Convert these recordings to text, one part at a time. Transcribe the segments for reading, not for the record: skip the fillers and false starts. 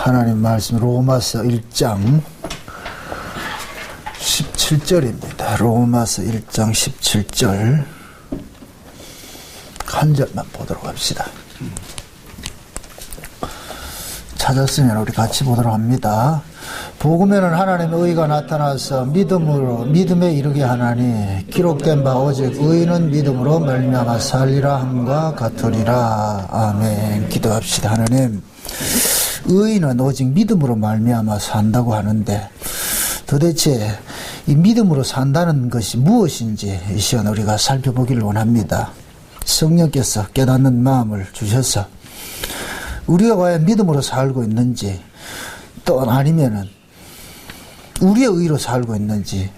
하나님 말씀 로마서 1장 17절입니다. 로마서 1장 17절 한 절만 보도록 합시다. 찾았으면 우리 같이 보도록 합니다. 복음에는 하나님의 의가 나타나서 믿음에 이르게 하나니 기록된 바 오직 의인은 믿음으로 말미암아 살리라 함과 같으리라. 아멘. 기도합시다. 하나님, 의인은 오직 믿음으로 말미암아 산다고 하는데 도대체 이 믿음으로 산다는 것이 무엇인지 이 시간 우리가 살펴보기를 원합니다. 성령께서 깨닫는 마음을 주셔서 우리가 과연 믿음으로 살고 있는지 또 아니면은 우리의 의로 살고 있는지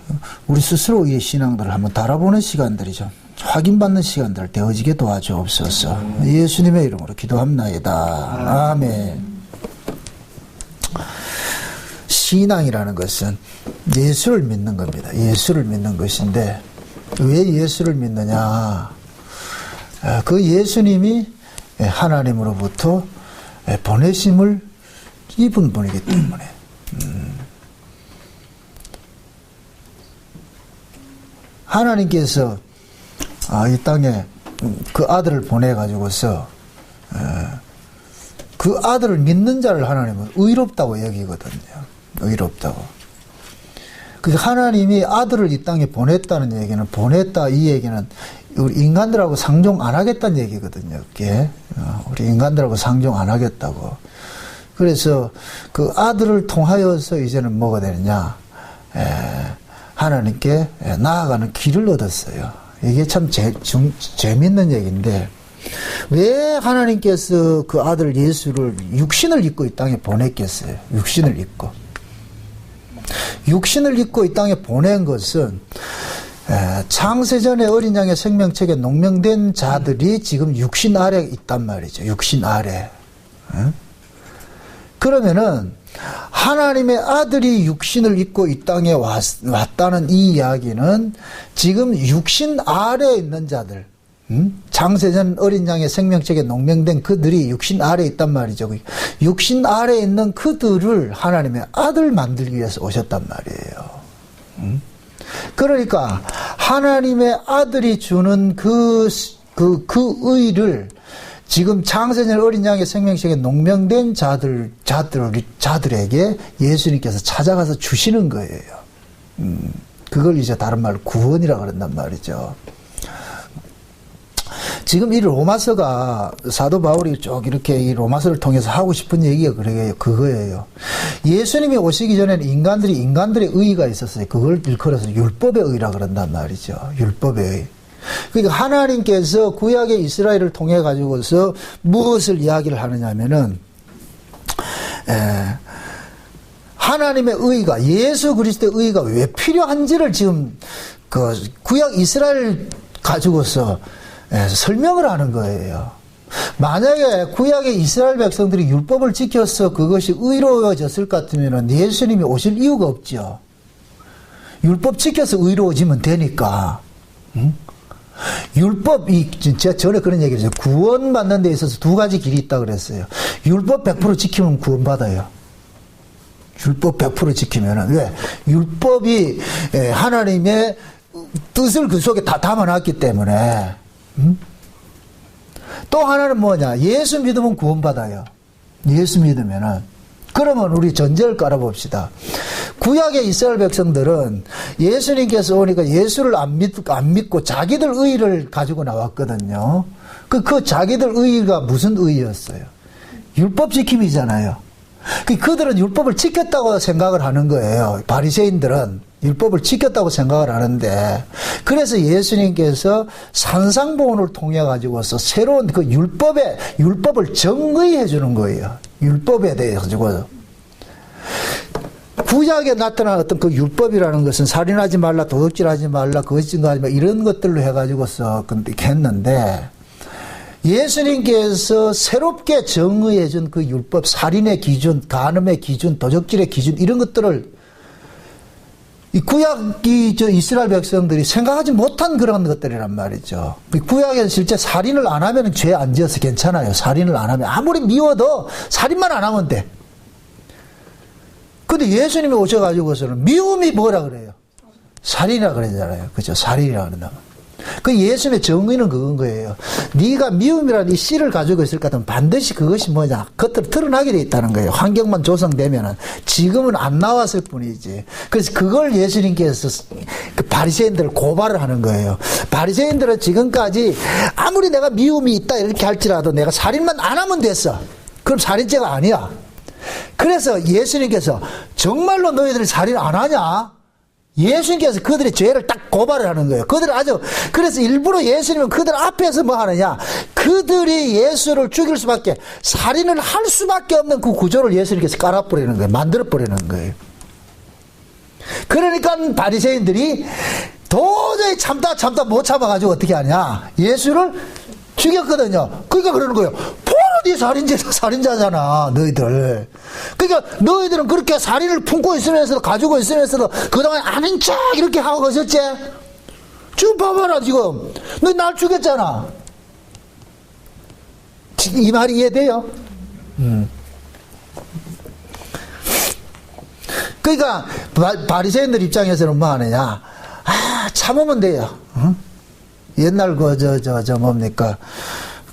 우리 스스로의 신앙들을 한번 달아보는 시간들이 좀 확인받는 시간들 되어지게 도와주옵소서. 예수님의 이름으로 기도합나이다. 아멘. 신앙이라는 것은 예수를 믿는 겁니다. 예수를 믿는 것인데 왜 예수를 믿느냐? 그 예수님이 하나님으로부터 보내심을 입은 분이기 때문에 하나님께서 이 땅에 그 아들을 보내가지고서 그 아들을 믿는 자를 하나님은 의롭다고 여기거든요. 의롭다고. 그래서 하나님이 아들을 이 땅에 보냈다는 얘기는 보냈다 이 얘기는 우리 인간들하고 상종 안 하겠다는 얘기거든요. 그게 우리 인간들하고 상종 안 하겠다고. 그래서 그 아들을 통하여서 이제는 뭐가 되느냐? 하나님께 나아가는 길을 얻었어요. 이게 참 재밌는 얘기인데 왜 하나님께서 그 아들 예수를 육신을 입고 이 땅에 보냈겠어요? 육신을 입고 이 땅에 보낸 것은 창세전에 어린 양의 생명책에 농명된 자들이 지금 육신 아래 있단 말이죠. 육신 아래. 그러면은 하나님의 아들이 육신을 입고 이 땅에 왔다는 이 이야기는 지금 육신 아래에 있는 자들, 창세전 어린 양의 생명책에 농명된 그들이 육신 아래에 있단 말이죠. 육신 아래에 있는 그들을 하나님의 아들 만들기 위해서 오셨단 말이에요. 그러니까 하나님의 아들이 주는 그 의를 지금 창세전 어린 양의 생명책에 농명된 자들에게 예수님께서 찾아가서 주시는 거예요. 그걸 이제 다른 말로 구원이라고 그런단 말이죠. 지금 이 로마서가 사도 바울이 쭉 이렇게 이 로마서를 통해서 하고 싶은 얘기가 그거예요. 예수님이 오시기 전에는 인간들의 의의가 있었어요. 그걸 일컬어서 율법의 의라고 그런단 말이죠. 율법의 의. 그러니까 하나님께서 구약의 이스라엘을 통해 가지고서 무엇을 이야기를 하느냐면은 하나님의 의가 예수 그리스도의 의가 왜 필요한지를 지금 그 구약 이스라엘 가지고서 설명을 하는 거예요. 만약에 구약의 이스라엘 백성들이 율법을 지켜서 그것이 의로워졌을 것 같으면 예수님이 오실 이유가 없죠. 율법 지켜서 의로워지면 되니까. 율법이 제가 전에 그런 얘기를 했어요. 구원받는 데 있어서 두 가지 길이 있다고 그랬어요. 율법 100% 지키면 구원받아요. 율법 100% 지키면은 왜? 율법이 하나님의 뜻을 그 속에 다 담아놨기 때문에. 또 하나는 뭐냐? 예수 믿으면 구원받아요. 예수 믿으면은. 그러면 우리 전제를 깔아봅시다. 구약의 이스라엘 백성들은 예수님께서 오니까 예수를 안 믿고 자기들 의의를 가지고 나왔거든요. 그 자기들 의의가 무슨 의의였어요? 율법 지킴이잖아요. 그들은 율법을 지켰다고 생각을 하는 거예요. 바리새인들은 율법을 지켰다고 생각을 하는데, 그래서 예수님께서 산상보훈을 통해 가지고서 새로운 그 율법을 정의해 주는 거예요. 율법에 대해 가지고. 구약에 나타난 어떤 그 율법이라는 것은 살인하지 말라, 도둑질하지 말라, 거짓 증거하지 말라 이런 것들로 해가지고서 했는데, 예수님께서 새롭게 정의해 준 그 율법, 살인의 기준, 간음의 기준, 도적질의 기준 이런 것들을 이 구약이 이스라엘 백성들이 생각하지 못한 그런 것들이란 말이죠. 구약에는 실제 살인을 안 하면 죄 안 지어서 괜찮아요. 살인을 안 하면 아무리 미워도 살인만 안 하면 돼. 근데 예수님이 오셔가지고서는 미움이 뭐라 그래요? 살인이라 그러잖아요. 그죠? 살인이라 그런다. 그 예수님의 정의는 그건 거예요. 네가 미움이라는 이 씨를 가지고 있을 것 같으면 반드시 그것이 뭐냐? 겉으로 드러나게 돼 있다는 거예요. 환경만 조성되면은. 지금은 안 나왔을 뿐이지. 그래서 그걸 예수님께서 그 바리새인들을 고발을 하는 거예요. 바리새인들은 지금까지 아무리 내가 미움이 있다 이렇게 할지라도 내가 살인만 안 하면 됐어. 그럼 살인죄가 아니야. 그래서 예수님께서 정말로 너희들이 살인 안 하냐? 예수님께서 그들의 죄를 딱 고발을 하는 거예요. 그래서 일부러 예수님은 그들 앞에서 뭐 하느냐? 그들이 예수를 죽일 수밖에, 살인을 할 수밖에 없는 그 구조를 예수님께서 깔아버리는 거예요. 만들어버리는 거예요. 그러니까 바리새인들이 도저히 참다 못 참아가지고 어떻게 하냐? 예수를 죽였거든요. 그러니까 그러는 거예요. 네 살인자잖아, 너희들. 그러니까 너희들은 그렇게 살인을 품고 있으면서도, 가지고 있으면서도 그동안 아닌 척 이렇게 하고 계셨지? 지금 봐봐라, 지금. 너 날 죽였잖아. 이 말이 이해돼요? 그러니까 바리새인들 입장에서는 뭐 하느냐? 참으면 돼요. 응? 옛날 뭡니까?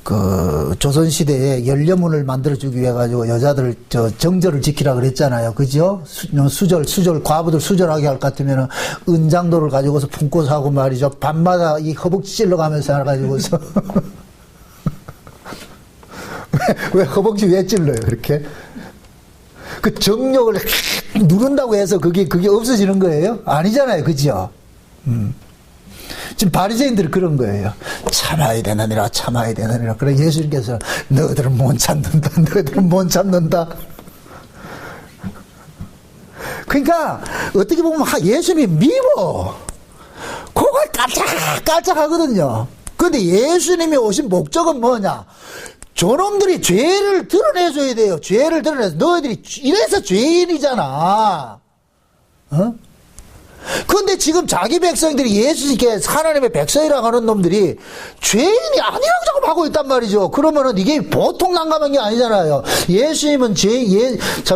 그 조선시대에 연료문을 만들어주기 위해 가지고 여자들 정절을 지키라 그랬잖아요. 그죠? 수절 과부들 수절하게 할 것 같으면 은장도를 가지고서 품고서 하고 말이죠. 밤마다 이 허벅지 찔러가면서 해가지고서 왜 허벅지 왜 찔러요 그렇게? 그 정력을 누른다고 해서 그게 없어지는 거예요? 아니잖아요. 그죠? 지금 바리새인들은 그런 거예요. 참아야 되느니라. 그래 예수님께서 너희들은 못 참는다. 그러니까 어떻게 보면 예수님이 미워. 그걸 깔짝깔짝 하거든요. 그런데 예수님이 오신 목적은 뭐냐? 저놈들이 죄를 드러내줘야 돼요. 죄를 드러내서 너희들이 이래서 죄인이잖아. 어? 그런데 지금 자기 백성들이 예수님께 하나님의 백성이라고 하는 놈들이 죄인이 아니라고 자꾸 하고 있단 말이죠. 그러면은 이게 보통 난감한 게 아니잖아요.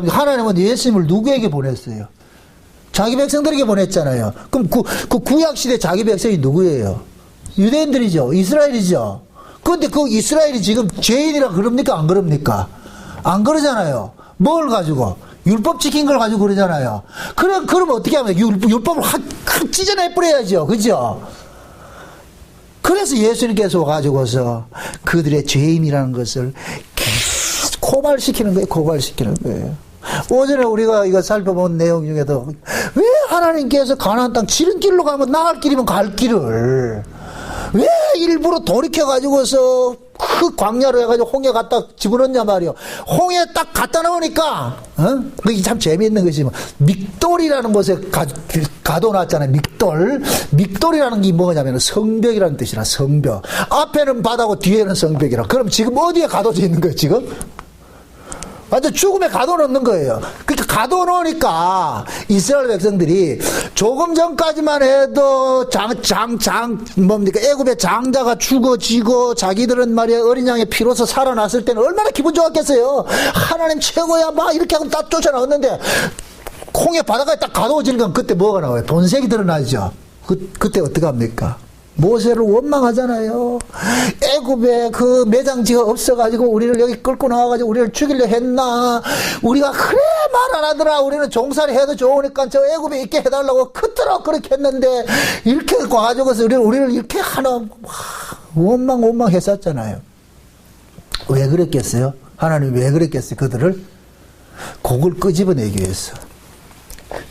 하나님은 예수님을 누구에게 보냈어요? 자기 백성들에게 보냈잖아요. 그럼 그 구약시대 자기 백성이 누구예요? 유대인들이죠. 이스라엘이죠. 그런데 그 이스라엘이 지금 죄인이라 그럽니까? 안 그럽니까? 안 그러잖아요. 뭘 가지고? 율법 지킨 걸 가지고 그러잖아요. 그럼 어떻게 하면 율법을 확 찢어내버려야죠. 그죠? 그래서 예수님께서 와가지고서 그들의 죄인이라는 것을 계속 고발시키는 거예요. 오전에 우리가 이거 살펴본 내용 중에도 왜 하나님께서 가나안 땅 지름길로 가면 나갈 길이면 갈 길을 왜 일부러 돌이켜가지고서 그 광야로 해가지고 홍해 갖다 집어넣냐 말이요. 홍해 딱 갖다 넣으니까, 그게 참 재미있는 것이 뭐, 믹돌이라는 곳에 가둬놨잖아요. 믹돌이라는 게 뭐냐면 성벽이라는 뜻이라, 성벽. 앞에는 바다고 뒤에는 성벽이라. 그럼 지금 어디에 가둬져 있는 거예요, 지금? 완전 죽음에 가둬놓는 거예요. 그러니까 가둬놓으니까 이스라엘 백성들이 조금 전까지만 해도 애굽의 장자가 죽어지고 자기들은 말이야 어린 양의 피로서 살아났을 때는 얼마나 기분 좋았겠어요. 하나님 최고야 막 이렇게 하고 딱 쫓아나왔는데 홍해 바닷가에 딱 가둬지니까 그때 뭐가 나와요? 본색이 드러나죠. 그때 어떻게 합니까? 모세를 원망하잖아요. 애굽에 그 매장지가 없어가지고 우리를 여기 끌고 나와가지고 우리를 죽이려 했나? 우리가 그래 말 안 하더라. 우리는 종살이 해도 좋으니까 저 애굽에 있게 해달라고 그토록 그렇게 했는데 이렇게 와가지고서 우리를 이렇게 하나 원망했었잖아요. 왜 그랬겠어요? 하나님 왜 그랬겠어요? 그들을 그걸 끄집어내기 위해서.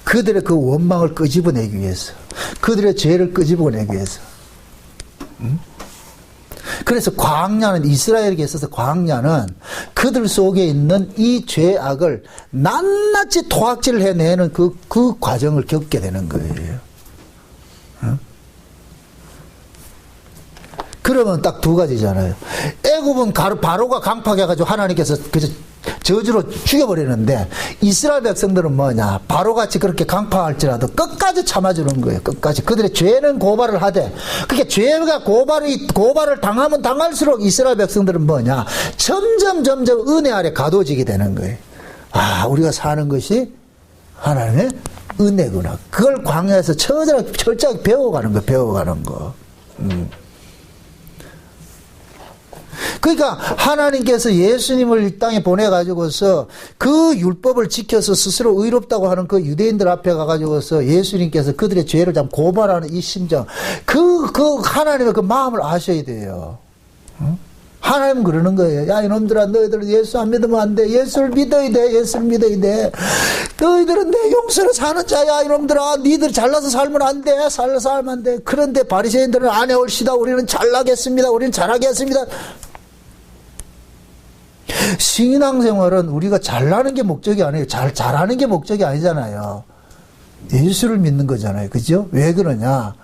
그들의 그 원망을 끄집어내기 위해서. 그들의 죄를 끄집어내기 위해서. 그래서 광야는 이스라엘에게 있어서 광야는 그들 속에 있는 이 죄악을 낱낱이 토악질을 해내는 그 과정을 겪게 되는 거예요. 그러면 딱 두 가지잖아요. 애굽은 바로가 강팍해가지고 하나님께서 저주로 죽여버리는데 이스라엘 백성들은 뭐냐? 바로같이 그렇게 강팍할지라도 끝까지 참아주는 거예요. 끝까지. 그들의 죄는 고발을 하되 그게 죄가 고발을 당하면 당할수록 이스라엘 백성들은 뭐냐? 점점 은혜 아래 가둬지게 되는 거예요. 우리가 사는 것이 하나님의 은혜구나. 그걸 광야에서 철저하게 배워가는 거, 배워가는 거. 그러니까 하나님께서 예수님을 이 땅에 보내가지고서 그 율법을 지켜서 스스로 의롭다고 하는 그 유대인들 앞에 가가지고서 예수님께서 그들의 죄를 좀 고발하는 이 심정, 그 하나님의 그 마음을 아셔야 돼요. 하나님은 그러는 거예요. 야, 이놈들아, 너희들 예수 안 믿으면 안 돼. 예수를 믿어야 돼. 예수를 믿어야 돼. 너희들은 내 용서로 사는 자야. 이놈들아, 니들 잘나서 살면 안 돼. 살나서 살면 안 돼. 그런데 바리새인들은 안 해올시다. 우리는 잘나겠습니다. 우리는 잘하겠습니다. 신앙생활은 우리가 잘나는 게 목적이 아니에요. 잘하는 게 목적이 아니잖아요. 예수를 믿는 거잖아요. 그죠? 왜 그러냐?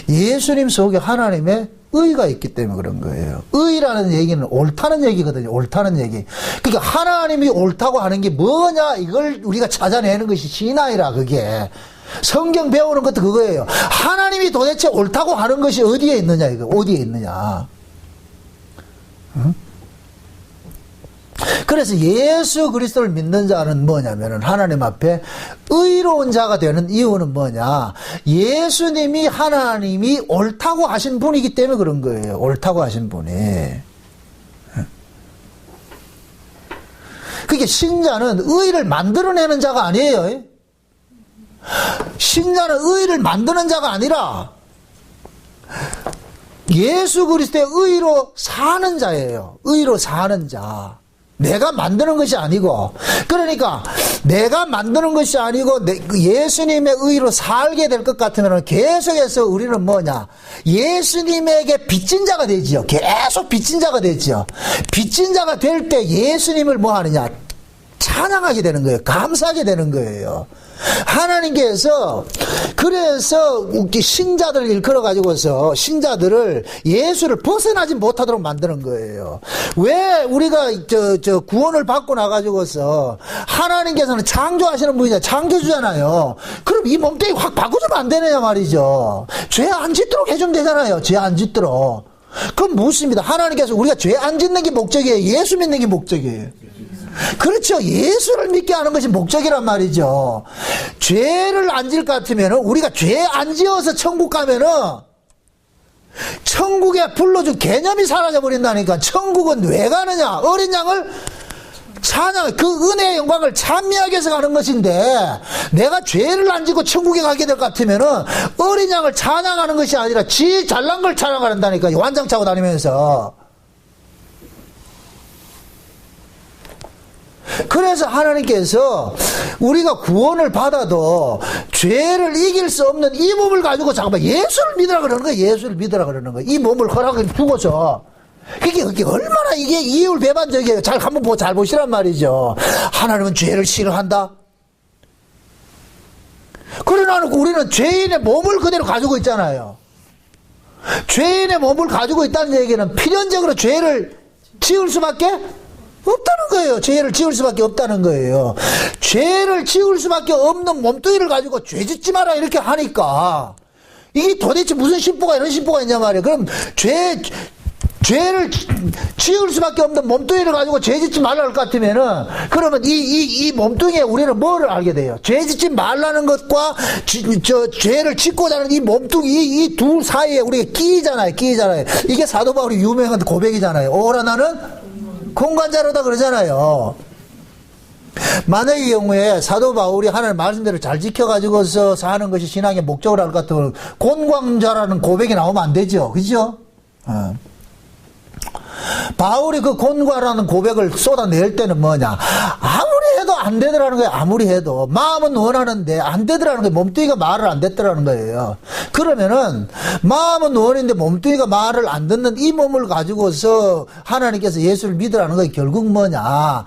예수님 속에 하나님의 의가 있기 때문에 그런 거예요. 의라는 얘기는 옳다는 얘기거든요. 옳다는 얘기. 그러니까 하나님이 옳다고 하는 게 뭐냐? 이걸 우리가 찾아내는 것이 신앙이라, 그게. 성경 배우는 것도 그거예요. 하나님이 도대체 옳다고 하는 것이 어디에 있느냐, 이거. 어디에 있느냐. 응? 그래서 예수 그리스도를 믿는 자는 뭐냐면은 하나님 앞에 의로운 자가 되는 이유는 뭐냐? 예수님이 하나님이 옳다고 하신 분이기 때문에 그런 거예요. 옳다고 하신 분이. 그게 신자는 의를 만들어내는 자가 아니에요. 신자는 의를 만드는 자가 아니라 예수 그리스도의 의로 사는 자예요. 의로 사는 자. 내가 만드는 것이 아니고, 그러니까 내가 만드는 것이 아니고 예수님의 의로 살게 될 것 같으면 계속해서 우리는 뭐냐? 예수님에게 빚진 자가 되지요. 계속 빚진 자가 되지요. 빚진 자가 될 때 예수님을 뭐 하느냐? 찬양하게 되는 거예요. 감사하게 되는 거예요. 하나님께서 그래서 신자들을 일컬어가지고서 신자들을 예수를 벗어나지 못하도록 만드는 거예요. 왜 우리가 구원을 받고 나가지고서 하나님께서는 창조하시는 분이잖아요. 창조주잖아요. 그럼 이 몸뚱이 확 바꾸주면 안 되느냐 말이죠. 죄 안 짓도록 해주면 되잖아요. 죄 안 짓도록. 그럼 묻습니다. 하나님께서 우리가 죄 안 짓는 게 목적이에요? 예수 믿는 게 목적이에요? 그렇죠. 예수를 믿게 하는 것이 목적이란 말이죠. 죄를 안 지을 것 같으면 우리가 죄 안 지어서 천국 가면은 천국에 불러준 개념이 사라져 버린다니까. 천국은 왜 가느냐? 어린 양을 찬양, 그 은혜의 영광을 찬미하기 위해서 가는 것인데, 내가 죄를 안 지고 천국에 가게 될 것 같으면은 어린 양을 찬양하는 것이 아니라 지 잘난 걸 찬양한다니까. 완장 차고 다니면서. 그래서 하나님께서 우리가 구원을 받아도 죄를 이길 수 없는 이 몸을 가지고 잠깐만 예수를 믿으라 그러는 거예요. 예수를 믿으라 그러는 거예요. 이 몸을 허락해 주고서. 그게 얼마나 이게 이율배반적이에요. 잘 보시란 말이죠. 하나님은 죄를 싫어한다. 그러나 우리는 죄인의 몸을 그대로 가지고 있잖아요. 죄인의 몸을 가지고 있다는 얘기는 필연적으로 죄를 지을 수밖에 없다는 거예요. 죄를 지을 수밖에 없다는 거예요. 죄를 지을 수밖에 없는 몸뚱이를 가지고 죄 짓지 마라 이렇게 하니까 이게 도대체 무슨 심보가 이런 심보가 있냐 말이에요. 그럼 죄를 지을 수밖에 없는 몸뚱이를 가지고 죄 짓지 말라 할 것 같으면은 그러면 이 몸뚱이에 우리는 뭐를 알게 돼요? 죄 짓지 말라는 것과 죄를 짓고자 하는 이 몸뚱이 이 둘 사이에 우리가 끼잖아요. 이게 사도 바울이 유명한 고백이잖아요. 오라 나는 공관자로다 그러잖아요. 만약의 경우에 사도 바울이 하나님 말씀대로 잘 지켜가지고서 사는 것이 신앙의 목적으로 할 것 같으면 곤광자라는 고백이 나오면 안 되죠. 그죠? 바울이 그 곤과라는 고백을 쏟아낼 때는 뭐냐? 아무리 해도 안 되더라는 거예요. 아무리 해도. 마음은 원하는데 안 되더라는 거예요. 몸뚱이가 말을 안 듣더라는 거예요. 그러면은 마음은 원하는데 몸뚱이가 말을 안 듣는 이 몸을 가지고서 하나님께서 예수를 믿으라는 거예요. 결국 뭐냐?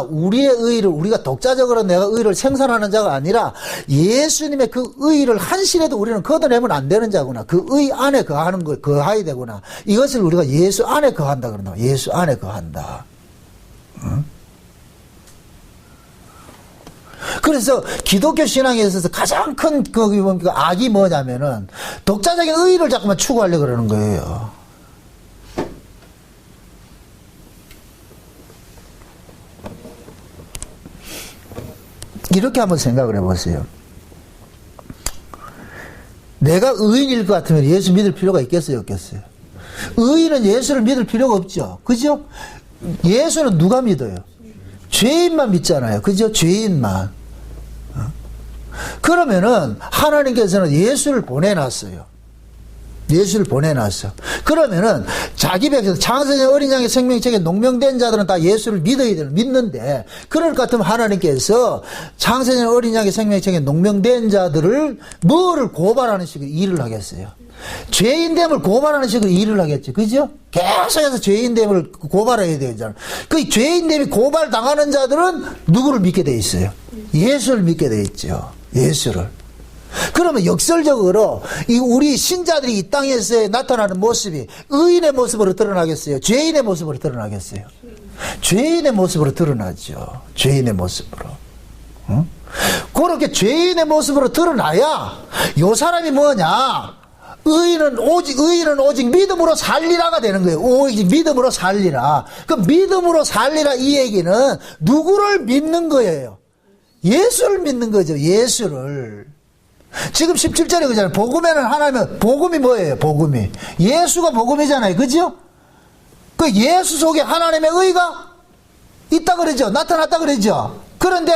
우리의 의를 우리가 독자적으로 내가 의를 생산하는 자가 아니라 예수님의 그 의를 한시라도 우리는 걷어내면 안 되는 자구나. 그 의 안에 거하는 거 거하야 되구나. 이것을 우리가 예수 안에 거한다 그런다. 예수 안에 거한다. 응? 그래서 기독교 신앙에 있어서 가장 큰 악이 뭐냐면은 독자적인 의의를 자꾸만 추구하려고 그러는 거예요. 이렇게 한번 생각을 해보세요. 내가 의인일 것 같으면 예수 믿을 필요가 있겠어요, 없겠어요? 의인은 예수를 믿을 필요가 없죠. 그죠? 예수는 누가 믿어요? 죄인만 믿잖아요. 그죠? 죄인만. 그러면은 하나님께서는 예수를 보내놨어요. 예수를 보내놨어. 그러면은 자기 백성, 창세전 어린 양의 생명책에 농명된 자들은 다 예수를 믿는데, 그럴 것 같으면 하나님께서 창세전 어린 양의 생명책에 농명된 자들을 뭐를 고발하는 식으로 일을 하겠어요? 죄인됨을 고발하는 식으로 일을 하겠죠. 그죠? 계속해서 죄인됨을 고발해야 되잖아요. 그 죄인됨이 고발당하는 자들은 누구를 믿게 돼 있어요? 예수를 믿게 돼 있죠. 예수를. 그러면 역설적으로 우리 신자들이 이 땅에서 나타나는 모습이 의인의 모습으로 드러나겠어요? 죄인의 모습으로 드러나겠어요? 죄인의 모습으로 드러나죠. 죄인의 모습으로. 응? 그렇게 죄인의 모습으로 드러나야 요 사람이 뭐냐? 의인은 오직 믿음으로 살리라가 되는 거예요. 오직 믿음으로 살리라. 그 믿음으로 살리라 이 얘기는 누구를 믿는 거예요? 예수를 믿는 거죠. 예수를. 지금 17절에 그잖아요. 복음에는 하나님은, 복음이 뭐예요? 복음이. 예수가 복음이잖아요. 그죠? 그 예수 속에 하나님의 의가 있다 그러죠. 나타났다 그러죠. 그런데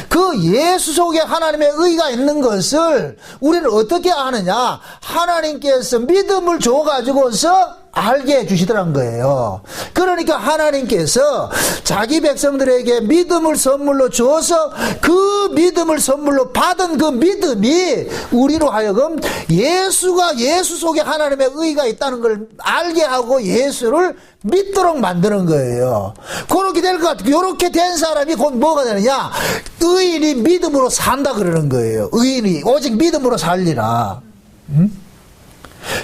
그 예수 속에 하나님의 의가 있는 것을 우리는 어떻게 아느냐? 하나님께서 믿음을 줘가지고서 알게 해주시더란 거예요. 그러니까 하나님께서 자기 백성들에게 믿음을 선물로 줘서 그 믿음을 선물로 받은 그 믿음이 우리로 하여금 예수가 예수 속에 하나님의 의가 있다는 걸 알게 하고 예수를 믿도록 만드는 거예요. 그렇게 될 것 같아요. 이렇게 된 사람이 곧 뭐가 되느냐? 의인이 믿음으로 산다 그러는 거예요. 의인이 오직 믿음으로 살리라.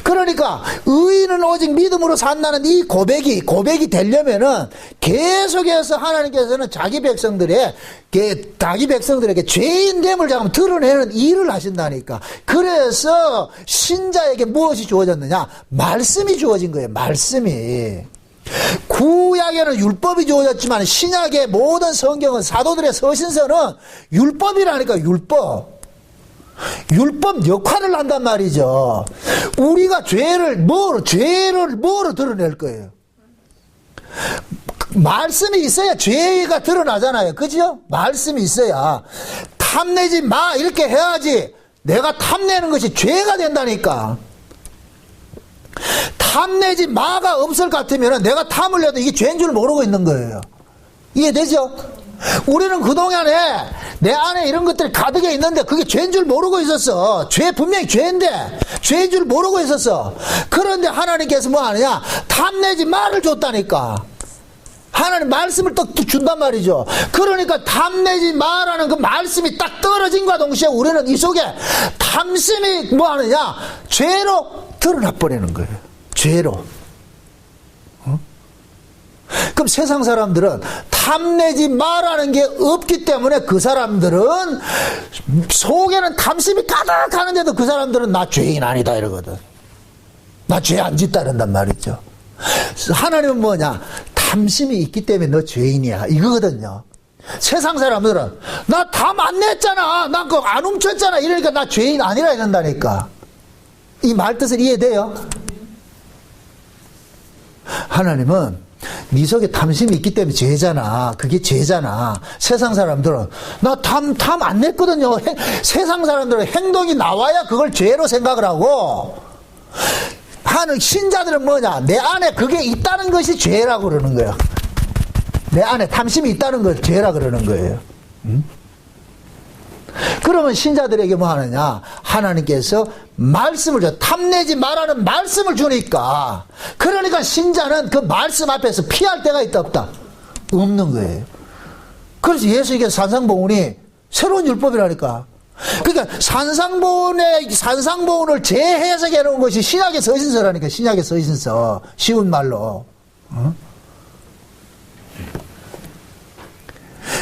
그러니까 의인은 오직 믿음으로 산다는 이 고백이 되려면은 계속해서 하나님께서는 자기 백성들에게 죄인됨을 자꾸 드러내는 일을 하신다니까. 그래서 신자에게 무엇이 주어졌느냐? 말씀이 주어진 거예요. 말씀이. 구약에는 율법이 주어졌지만 신약의 모든 성경은 사도들의 서신서는 율법이라니까. 율법 역할을 한단 말이죠. 우리가 죄를 뭐로 드러낼 거예요? 말씀이 있어야 죄가 드러나잖아요. 그죠? 말씀이 있어야. 탐내지 마 이렇게 해야지 내가 탐내는 것이 죄가 된다니까. 탐내지 마가 없을 것 같으면 내가 탐을 내도 이게 죄인 줄 모르고 있는 거예요. 이해되죠? 우리는 그동안에 내 안에 이런 것들이 가득해 있는데 그게 죄인 줄 모르고 있었어. 분명히 죄인데 죄인 줄 모르고 있었어. 그런데 하나님께서 뭐 하느냐? 탐내지 마를 줬다니까. 하나님 말씀을 또 준단 말이죠. 그러니까 탐내지 마라는 그 말씀이 딱 떨어진과 동시에 우리는 이 속에 탐심이 뭐 하느냐? 죄로 드러나 버리는 거예요. 죄로. 그럼 세상 사람들은 탐내지 마라는 게 없기 때문에 그 사람들은 속에는 탐심이 가득하는데도 그 사람들은 나 죄인 아니다 이러거든. 나 죄 안 짓다 이런단 말이죠. 하나님은 뭐냐? 탐심이 있기 때문에 너 죄인이야 이거거든요. 세상 사람들은 나 탐 안 냈잖아, 나 그거 안 훔쳤잖아 이러니까 나 죄인 아니라 이런다니까. 이 말 뜻을 이해돼요? 하나님은 네 속에 탐심이 있기 때문에 죄잖아. 그게 죄잖아. 세상 사람들은 나 탐 안 냈거든요. 세상 사람들은 행동이 나와야 그걸 죄로 생각을 하고, 하는 신자들은 뭐냐? 내 안에 그게 있다는 것이 죄라고 그러는 거예요. 내 안에 탐심이 있다는 걸 죄라 그러는 거예요. 그러면 신자들에게 뭐 하느냐? 하나님께서 말씀을 줘. 탐내지 말라는 말씀을 주니까. 그러니까 신자는 그 말씀 앞에서 피할 데가 있다 없다? 없는 거예요. 그래서 예수님께서 산상보훈이 새로운 율법이라니까. 그러니까 산상보훈을 재해석해 놓은 것이 신약의 서신서라니까. 신약의 서신서. 쉬운 말로.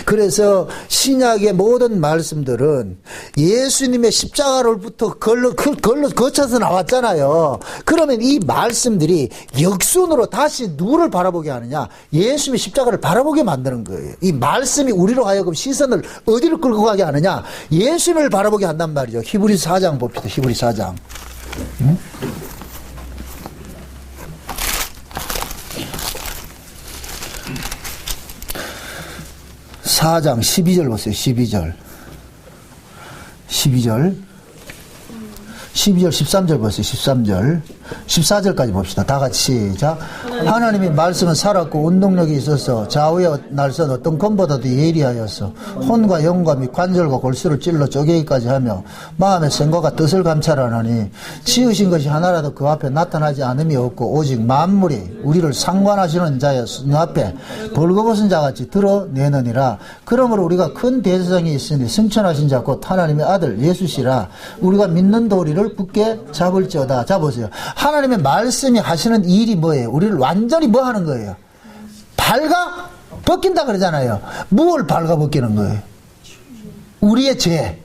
그래서 신약의 모든 말씀들은 예수님의 십자가로부터 걸로 거쳐서 나왔잖아요. 그러면 이 말씀들이 역순으로 다시 누구를 바라보게 하느냐? 예수님의 십자가를 바라보게 만드는 거예요. 이 말씀이 우리로 하여금 시선을 어디로 끌고 가게 하느냐? 예수님을 바라보게 한단 말이죠. 히브리서 4장 봅시다. 히브리서 4장. 4장 12절 보세요. 12절 13절 보세요. 13절 14절까지 봅시다. 다 같이 시작. 하나님의 말씀은 살았고 운동력이 있어서 좌우의 날선 어떤 검보다도 예리하여서 혼과 영과 및 관절과 골수를 찔러 쪼개기까지 하며 마음의 생각과 뜻을 감찰하나니 지으신 것이 하나라도 그 앞에 나타나지 않음이 없고 오직 만물이 우리를 상관하시는 자의 눈앞에 벌거벗은 자같이 드러내느니라. 그러므로 우리가 큰 대제사장이 있으니 승천하신 자 곧 하나님의 아들 예수시라. 우리가 믿는 도리를 굳게 잡을지어다. 자 보세요. 하나님의 말씀이 하시는 일이 뭐예요? 우리를 완전히 뭐 하는 거예요? 발가 벗긴다 그러잖아요. 무엇을 발가 벗기는 거예요? 우리의 죄.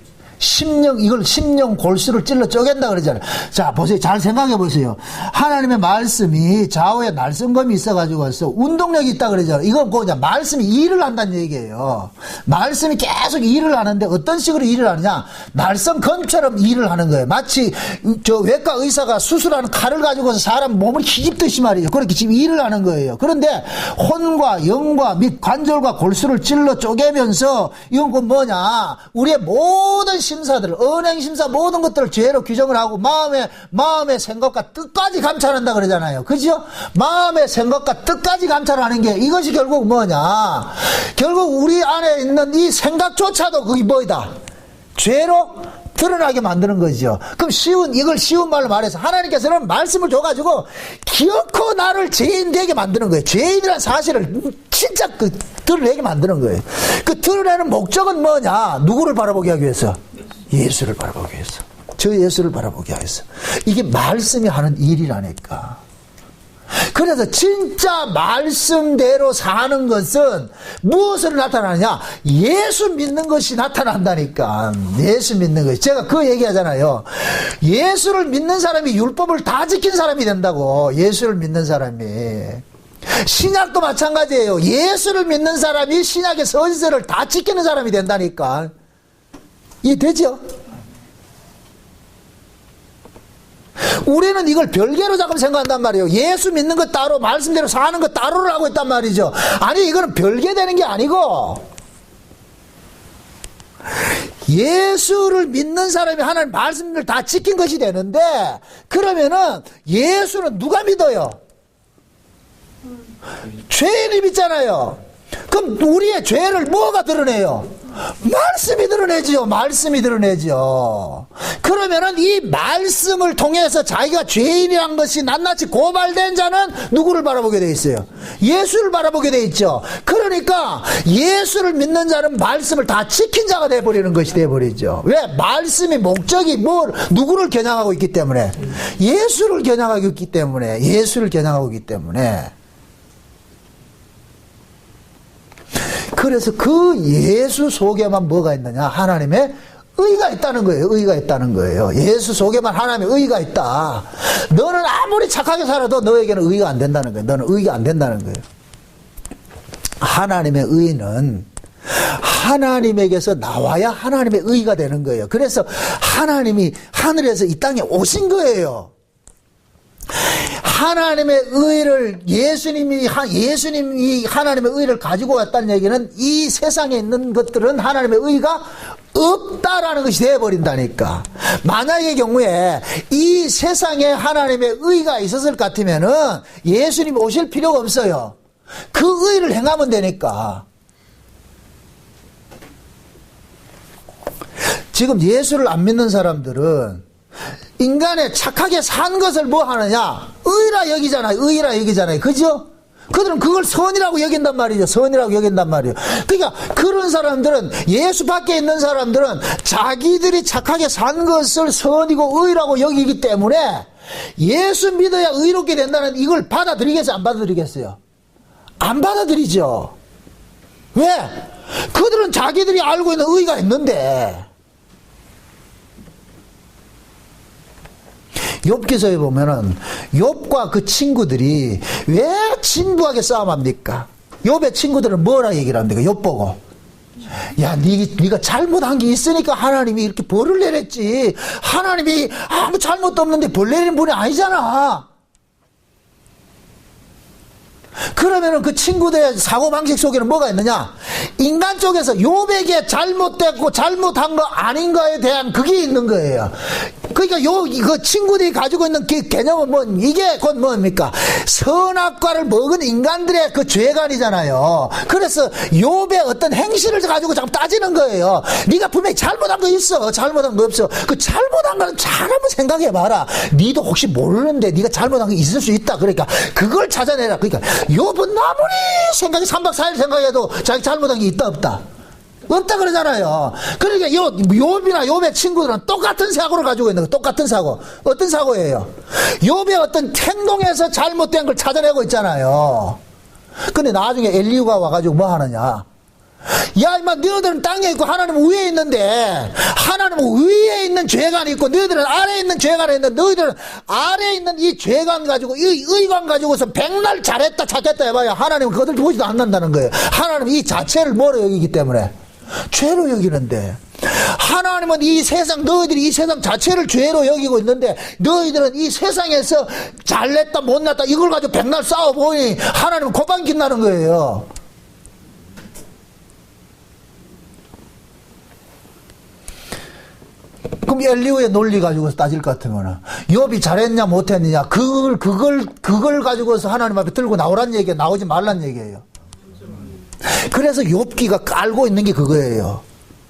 이걸 심령 골수를 찔러 쪼갠다 그러잖아요. 자, 보세요. 잘 생각해 보세요. 하나님의 말씀이 좌우에 날선검이 있어가지고 운동력이 있다 그러잖아요. 이건 그냥 말씀이 일을 한다는 얘기예요. 말씀이 계속 일을 하는데 어떤 식으로 일을 하느냐? 날선검처럼 일을 하는 거예요. 마치 저 외과 의사가 수술하는 칼을 가지고서 사람 몸을 휘집듯이 말이죠. 그렇게 지금 일을 하는 거예요. 그런데 혼과 영과 및 관절과 골수를 찔러 쪼개면서 이건 그 뭐냐? 우리의 모든 심사들, 언행 심사 모든 것들을 죄로 규정을 하고 마음의 생각과 뜻까지 감찰한다 그러잖아요. 그죠? 마음의 생각과 뜻까지 감찰하는 게 이것이 결국 뭐냐? 결국 우리 안에 있는 이 생각조차도 그게 뭐이다? 죄로 드러나게 만드는 거죠. 그럼 이걸 쉬운 말로 말해서 하나님께서는 말씀을 줘가지고 기어코 나를 죄인 되게 만드는 거예요. 죄인이라는 사실을 진짜 드러내게 만드는 거예요. 그 드러내는 목적은 뭐냐? 누구를 바라보게 하기 위해서? 예수를 바라보기 위해서. 저 예수를 바라보게 하겠어. 이게 말씀이 하는 일이라니까. 그래서 진짜 말씀대로 사는 것은 무엇으로 나타나느냐? 예수 믿는 것이 나타난다니까. 예수 믿는 것이. 제가 그 얘기하잖아요. 예수를 믿는 사람이 율법을 다 지킨 사람이 된다고. 예수를 믿는 사람이. 신약도 마찬가지예요. 예수를 믿는 사람이 신약의 서지서를 다 지키는 사람이 된다니까. 이해되죠? 우리는 이걸 별개로 자꾸 생각한단 말이에요. 예수 믿는 것 따로, 말씀대로 사는 것 따로를 하고 있단 말이죠. 아니, 이거는 별개되는 게 아니고, 예수를 믿는 사람이 하나님 말씀을 다 지킨 것이 되는데, 그러면은 예수는 누가 믿어요? 죄인이 믿잖아요. 그럼 우리의 죄를 뭐가 드러내요? 말씀이 드러내지요. 말씀이 드러내죠. 그러면은 이 말씀을 통해서 자기가 죄인이란 것이 낱낱이 고발된 자는 누구를 바라보게 돼 있어요? 예수를 바라보게 돼 있죠. 그러니까 예수를 믿는 자는 말씀을 다 지킨 자가 돼버리는 것이 돼버리죠. 왜? 말씀의 목적이 누구를 겨냥하고 있기 때문에, 예수를 겨냥하고 있기 때문에, 예수를 겨냥하고 있기 때문에. 그래서 그 예수 속에만 뭐가 있느냐? 하나님의 의가 있다는 거예요. 의가 있다는 거예요. 예수 속에만 하나님의 의가 있다. 너는 아무리 착하게 살아도 너에게는 의가 안 된다는 거예요. 너는 의가 안 된다는 거예요. 하나님의 의는 하나님에게서 나와야 하나님의 의가 되는 거예요. 그래서 하나님이 하늘에서 이 땅에 오신 거예요. 하나님의 의를 예수님이 하나님의 의를 가지고 왔다는 얘기는 이 세상에 있는 것들은 하나님의 의가 없다라는 것이 되어버린다니까. 만약의 경우에 이 세상에 하나님의 의가 있었을 것 같으면은 예수님이 오실 필요가 없어요. 그 의를 행하면 되니까. 지금 예수를 안 믿는 사람들은 인간의 착하게 산 것을 뭐 하느냐? 의라 여기잖아요. 의라 여기잖아요. 그죠? 그들은 그걸 선이라고 여긴단 말이죠. 선이라고 여긴단 말이에요. 그러니까 그런 사람들은, 예수 밖에 있는 사람들은 자기들이 착하게 산 것을 선이고 의라고 여기기 때문에 예수 믿어야 의롭게 된다는 이걸 받아들이겠어요? 안 받아들이겠어요? 안 받아들이죠. 왜? 그들은 자기들이 알고 있는 의가 있는데, 욥기서에 보면은 욥과 그 친구들이 왜 진부하게 싸움합니까? 욥의 친구들은 뭐라 얘기를 합니까? 욥 보고, 야, 네가 잘못한 게 있으니까 하나님이 이렇게 벌을 내렸지. 하나님이 아무 잘못도 없는데 벌 내리는 분이 아니잖아. 그러면은 그 친구들의 사고방식 속에는 뭐가 있느냐? 인간 쪽에서 욥에게 잘못됐고 잘못한 거 아닌가에 대한 그게 있는 거예요. 그러니까 그 친구들이 가지고 있는 그 개념은 이게 곧 뭡니까? 선악과를 먹은 인간들의 그 죄관이잖아요. 그래서 욥의 어떤 행실을 가지고 자꾸 따지는 거예요. 네가 분명히 잘못한 거 있어. 잘못한 거 없어. 그 잘못한 거는 잘 한번 생각해 봐라. 네도 혹시 모르는데 네가 잘못한 거 있을 수 있다. 그러니까 그걸 찾아내라. 그러니까 욥은 아무리 생각이 3박 4일 생각해도 자기 잘못한 게 있다 없다? 없다 그러잖아요. 그러니까 욥이나 욥의 친구들은 똑같은 사고를 가지고 있는 거예요. 똑같은 사고. 어떤 사고예요? 욥의 어떤 행동에서 잘못된 걸 찾아내고 있잖아요. 근데 나중에 엘리후가 와가지고 뭐 하느냐? 야, 임마, 너희들은 땅에 있고 하나님은 위에 있는데, 하나님은 위에 있는 죄관이 있고, 너희들은 아래에 있는 죄관이 있는데, 너희들은 아래에 있는 이 죄관 가지고, 이 의관 가지고서 백날 잘했다, 착했다 해봐야 하나님은 그것을 보지도 않는다는 거예요. 하나님은 이 자체를 뭐로 여기기 때문에? 죄로 여기는데. 하나님은 이 세상, 너희들이 이 세상 자체를 죄로 여기고 있는데, 너희들은 이 세상에서 잘냈다, 못났다, 이걸 가지고 백날 싸워보니, 하나님은 고방긴다는 거예요. 그럼 엘리후의 논리 가지고서 따질 것 같으면은 욥이 잘했냐 못했느냐 그걸 가지고서 하나님 앞에 들고 나오란 얘기야, 나오지 말란 얘기예요. 그래서 욥기가 깔고 있는 게 그거예요.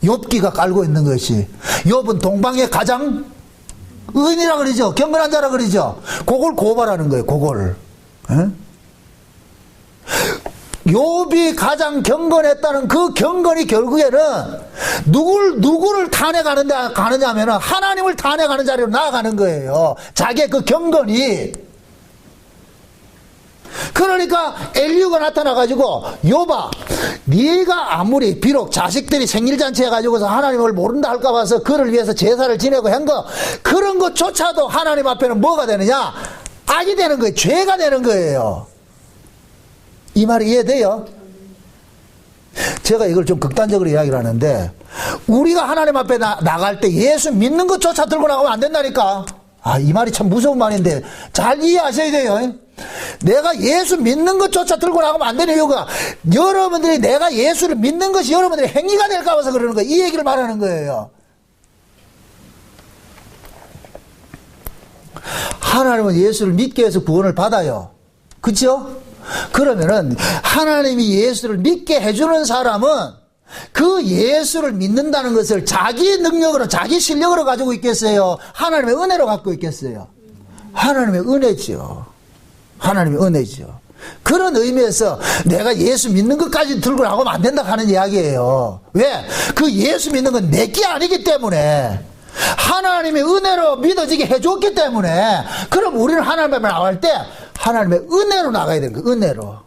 욥기가 깔고 있는 것이, 욥은 동방의 가장 의인이라 그러죠. 경건한 자라 그러죠. 그걸 고발하는 거예요. 그걸. 욥이 가장 경건했다는 그 경건이 결국에는 누구를 가느냐 하면은 하나님을 탄핵하는 자리로 나아가는 거예요. 자기의 그 경건이. 그러니까 엘리후가 나타나가지고, 욥아, 네가 아무리 비록 자식들이 생일잔치 해가지고서 하나님을 모른다 할까 봐서 그를 위해서 제사를 지내고 한 거, 그런 것조차도 하나님 앞에는 뭐가 되느냐? 악이 되는 거예요. 죄가 되는 거예요. 이 말이 이해돼요? 제가 이걸 좀 극단적으로 이야기를 하는데, 우리가 하나님 앞에 나갈 때 예수 믿는 것조차 들고 나가면 안 된다니까. 이 말이 참 무서운 말인데 잘 이해하셔야 돼요. 내가 예수 믿는 것조차 들고 나가면 안 되는 이유가, 여러분들이 내가 예수를 믿는 것이 여러분들의 행위가 될까 봐서 그러는 거예요. 이 얘기를 말하는 거예요. 하나님은 예수를 믿게 해서 구원을 받아요. 그렇죠? 그러면은 하나님이 예수를 믿게 해주는 사람은 그 예수를 믿는다는 것을 자기 능력으로, 자기 실력으로 가지고 있겠어요? 하나님의 은혜로 갖고 있겠어요? 하나님의 은혜죠. 하나님의 은혜죠. 그런 의미에서 내가 예수 믿는 것까지 들고 나가면 안 된다 하는 이야기예요. 왜? 그 예수 믿는 건 내게 아니기 때문에, 하나님의 은혜로 믿어지게 해줬기 때문에. 그럼 우리는 하나님 앞에 나갈 때 하나님의 은혜로 나가야 되는 거예요. 은혜로.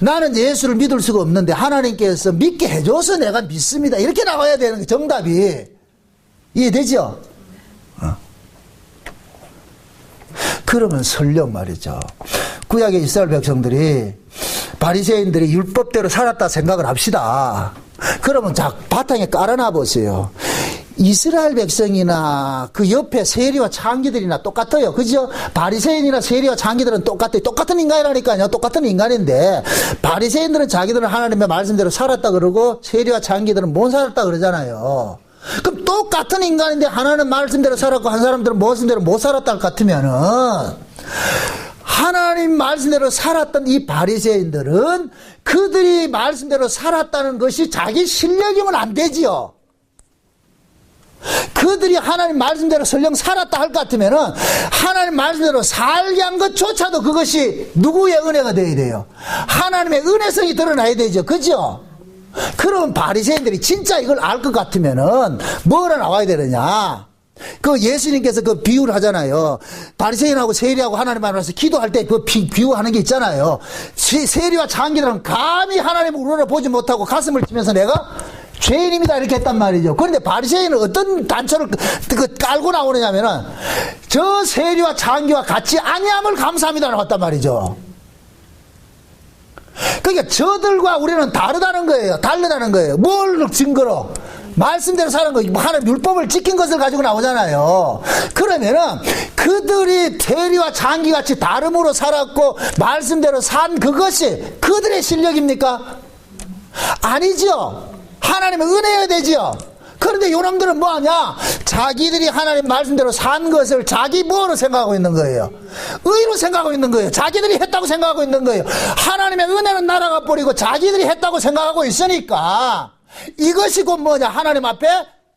나는 예수를 믿을 수가 없는데 하나님께서 믿게 해줘서 내가 믿습니다, 이렇게 나가야 되는 거예요. 정답이. 이해되죠? 그러면 설령 말이죠, 구약의 이스라엘 백성들이, 바리새인들이 율법대로 살았다 생각을 합시다. 그러면 바탕에 깔아놔 보세요. 이스라엘 백성이나 그 옆에 세리와 창기들이나 똑같아요. 그죠? 바리새인이나 세리와 창기들은 똑같아요. 똑같은 인간이라니까요. 똑같은 인간인데, 바리새인들은 자기들은 하나님의 말씀대로 살았다 그러고, 세리와 창기들은 못 살았다 그러잖아요. 그럼 똑같은 인간인데 하나는 말씀대로 살았고 한 사람들은 말씀대로 못 살았다 할 것 같으면은, 하나님 말씀대로 살았던 이 바리새인들은 그들이 말씀대로 살았다는 것이 자기 실력이면 안 되지요. 그들이 하나님 말씀대로 설령 살았다 할 것 같으면은, 하나님 말씀대로 살게 한 것조차도 그것이 누구의 은혜가 되어야 돼요? 하나님의 은혜성이 드러나야 되죠. 그죠? 그러면 바리새인들이 진짜 이걸 알 것 같으면은 뭐가 나와야 되느냐? 그 예수님께서 그 비유를 하잖아요. 바리새인하고 세리하고 하나님 앞에서 기도할 때 그 비유하는 게 있잖아요. 세리와 장기들은 감히 하나님을 우러러보지 못하고 가슴을 치면서 내가 죄인입니다 이렇게 했단 말이죠. 그런데 바리새인은 어떤 단초를 깔고 나오느냐면은 저 세리와 장기와 같이 아니함을 감사합니다라고 했단 말이죠. 그러니까 저들과 우리는 다르다는 거예요. 다르다는 거예요. 뭘 증거로? 말씀대로 사는 거, 하나님 율법을 지킨 것을 가지고 나오잖아요. 그러면은 그들이 세리와 장기같이 다름으로 살았고 말씀대로 산 그것이 그들의 실력입니까? 아니죠. 하나님의 은혜여야 되지요. 그런데 요놈들은 뭐하냐? 자기들이 하나님 말씀대로 산 것을 자기 뭐로 생각하고 있는 거예요? 의로 생각하고 있는 거예요. 자기들이 했다고 생각하고 있는 거예요. 하나님의 은혜는 날아가 버리고 자기들이 했다고 생각하고 있으니까 이것이 곧 뭐냐? 하나님 앞에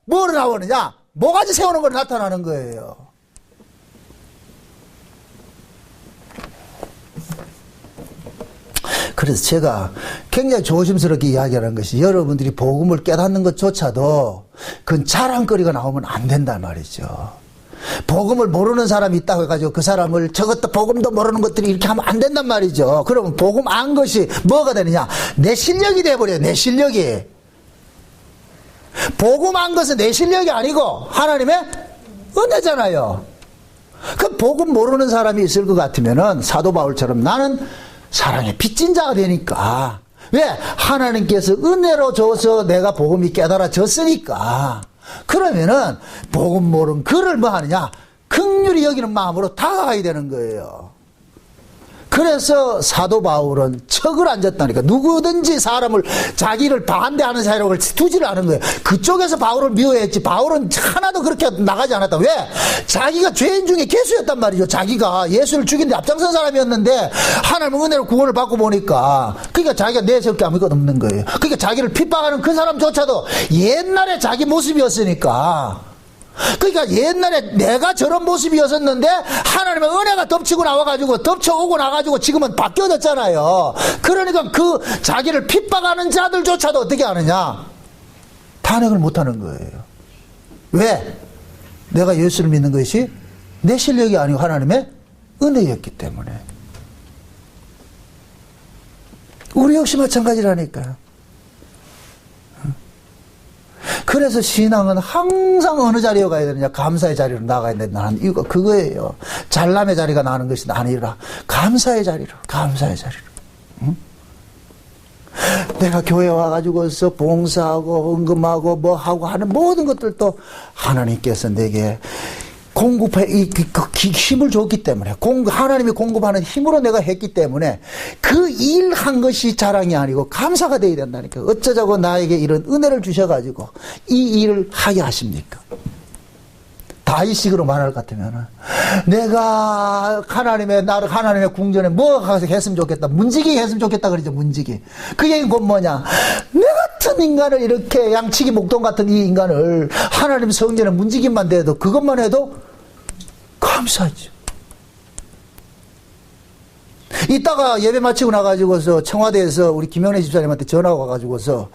뭐로 나오느냐? 모가지 세우는 걸 나타나는 거예요. 그래서 제가 굉장히 조심스럽게 이야기하는 것이 여러분들이 복음을 깨닫는 것조차도 그건 자랑거리가 나오면 안 된단 말이죠. 복음을 모르는 사람이 있다고 해가지고 그 사람을 저것도 복음도 모르는 것들이 이렇게 하면 안 된단 말이죠. 그러면 복음 안 것이 뭐가 되느냐? 내 실력이 돼버려요. 내 실력이. 복음 안 것은 내 실력이 아니고 하나님의 은혜잖아요. 그 복음 모르는 사람이 있을 것 같으면은 사도 바울처럼 나는 사랑의 빚진 자가 되니까. 왜? 하나님께서 은혜로 줘서 내가 복음이 깨달아졌으니까. 그러면은 복음 모르는 그를 뭐 하느냐? 긍휼히 여기는 마음으로 다가가야 되는 거예요. 그래서 사도 바울은 척을 앉았다니까. 누구든지 사람을 자기를 반대하는 사람을 두지를 않은 거예요. 그쪽에서 바울을 미워했지 바울은 하나도 그렇게 나가지 않았다. 왜? 자기가 죄인 중에 개수였단 말이죠. 자기가 예수를 죽이는데 앞장선 사람이었는데 하나님 은혜로 구원을 받고 보니까 그러니까 자기가 내세울 게 아무것도 없는 거예요. 그러니까 자기를 핍박하는 그 사람조차도 옛날에 자기 모습이었으니까. 그러니까 옛날에 내가 저런 모습이었었는데 하나님의 은혜가 덮치고 나와가지고 덮쳐오고 나가지고 지금은 바뀌어졌잖아요. 그러니까 그 자기를 핍박하는 자들조차도 어떻게 하느냐? 탄핵을 못하는 거예요. 왜? 내가 예수를 믿는 것이 내 실력이 아니고 하나님의 은혜였기 때문에. 우리 역시 마찬가지라니까요. 그래서 신앙은 항상 어느 자리에 가야 되느냐? 감사의 자리로 나가야 된다는 이유가 그거예요. 잘남의 자리가 나는 것이 아니라 감사의 자리로, 감사의 자리로. 응? 내가 교회 와가지고서 봉사하고 헌금하고 뭐 하고 하는 모든 것들도 하나님께서 내게 공급해 힘을 줬기 때문에 하나님이 공급하는 힘으로 내가 했기 때문에 그 일 한 것이 자랑이 아니고 감사가 되어야 된다니까. 어쩌자고 나에게 이런 은혜를 주셔가지고 이 일을 하게 하십니까? 다윗식으로 말할 것 같으면 내가 하나님의 궁전에 뭐 했으면 좋겠다, 문지기 했으면 좋겠다 그러죠. 문지기. 그 얘기는 곧 뭐냐? 내 같은 인간을 이렇게 양치기 목동 같은 이 인간을 하나님 성전에 문지기만 돼도 그것만 해도 감사하죠. 이따가 예배 마치고 나가지고서 청와대에서 우리 김영래 집사님한테 전화가 와가지고서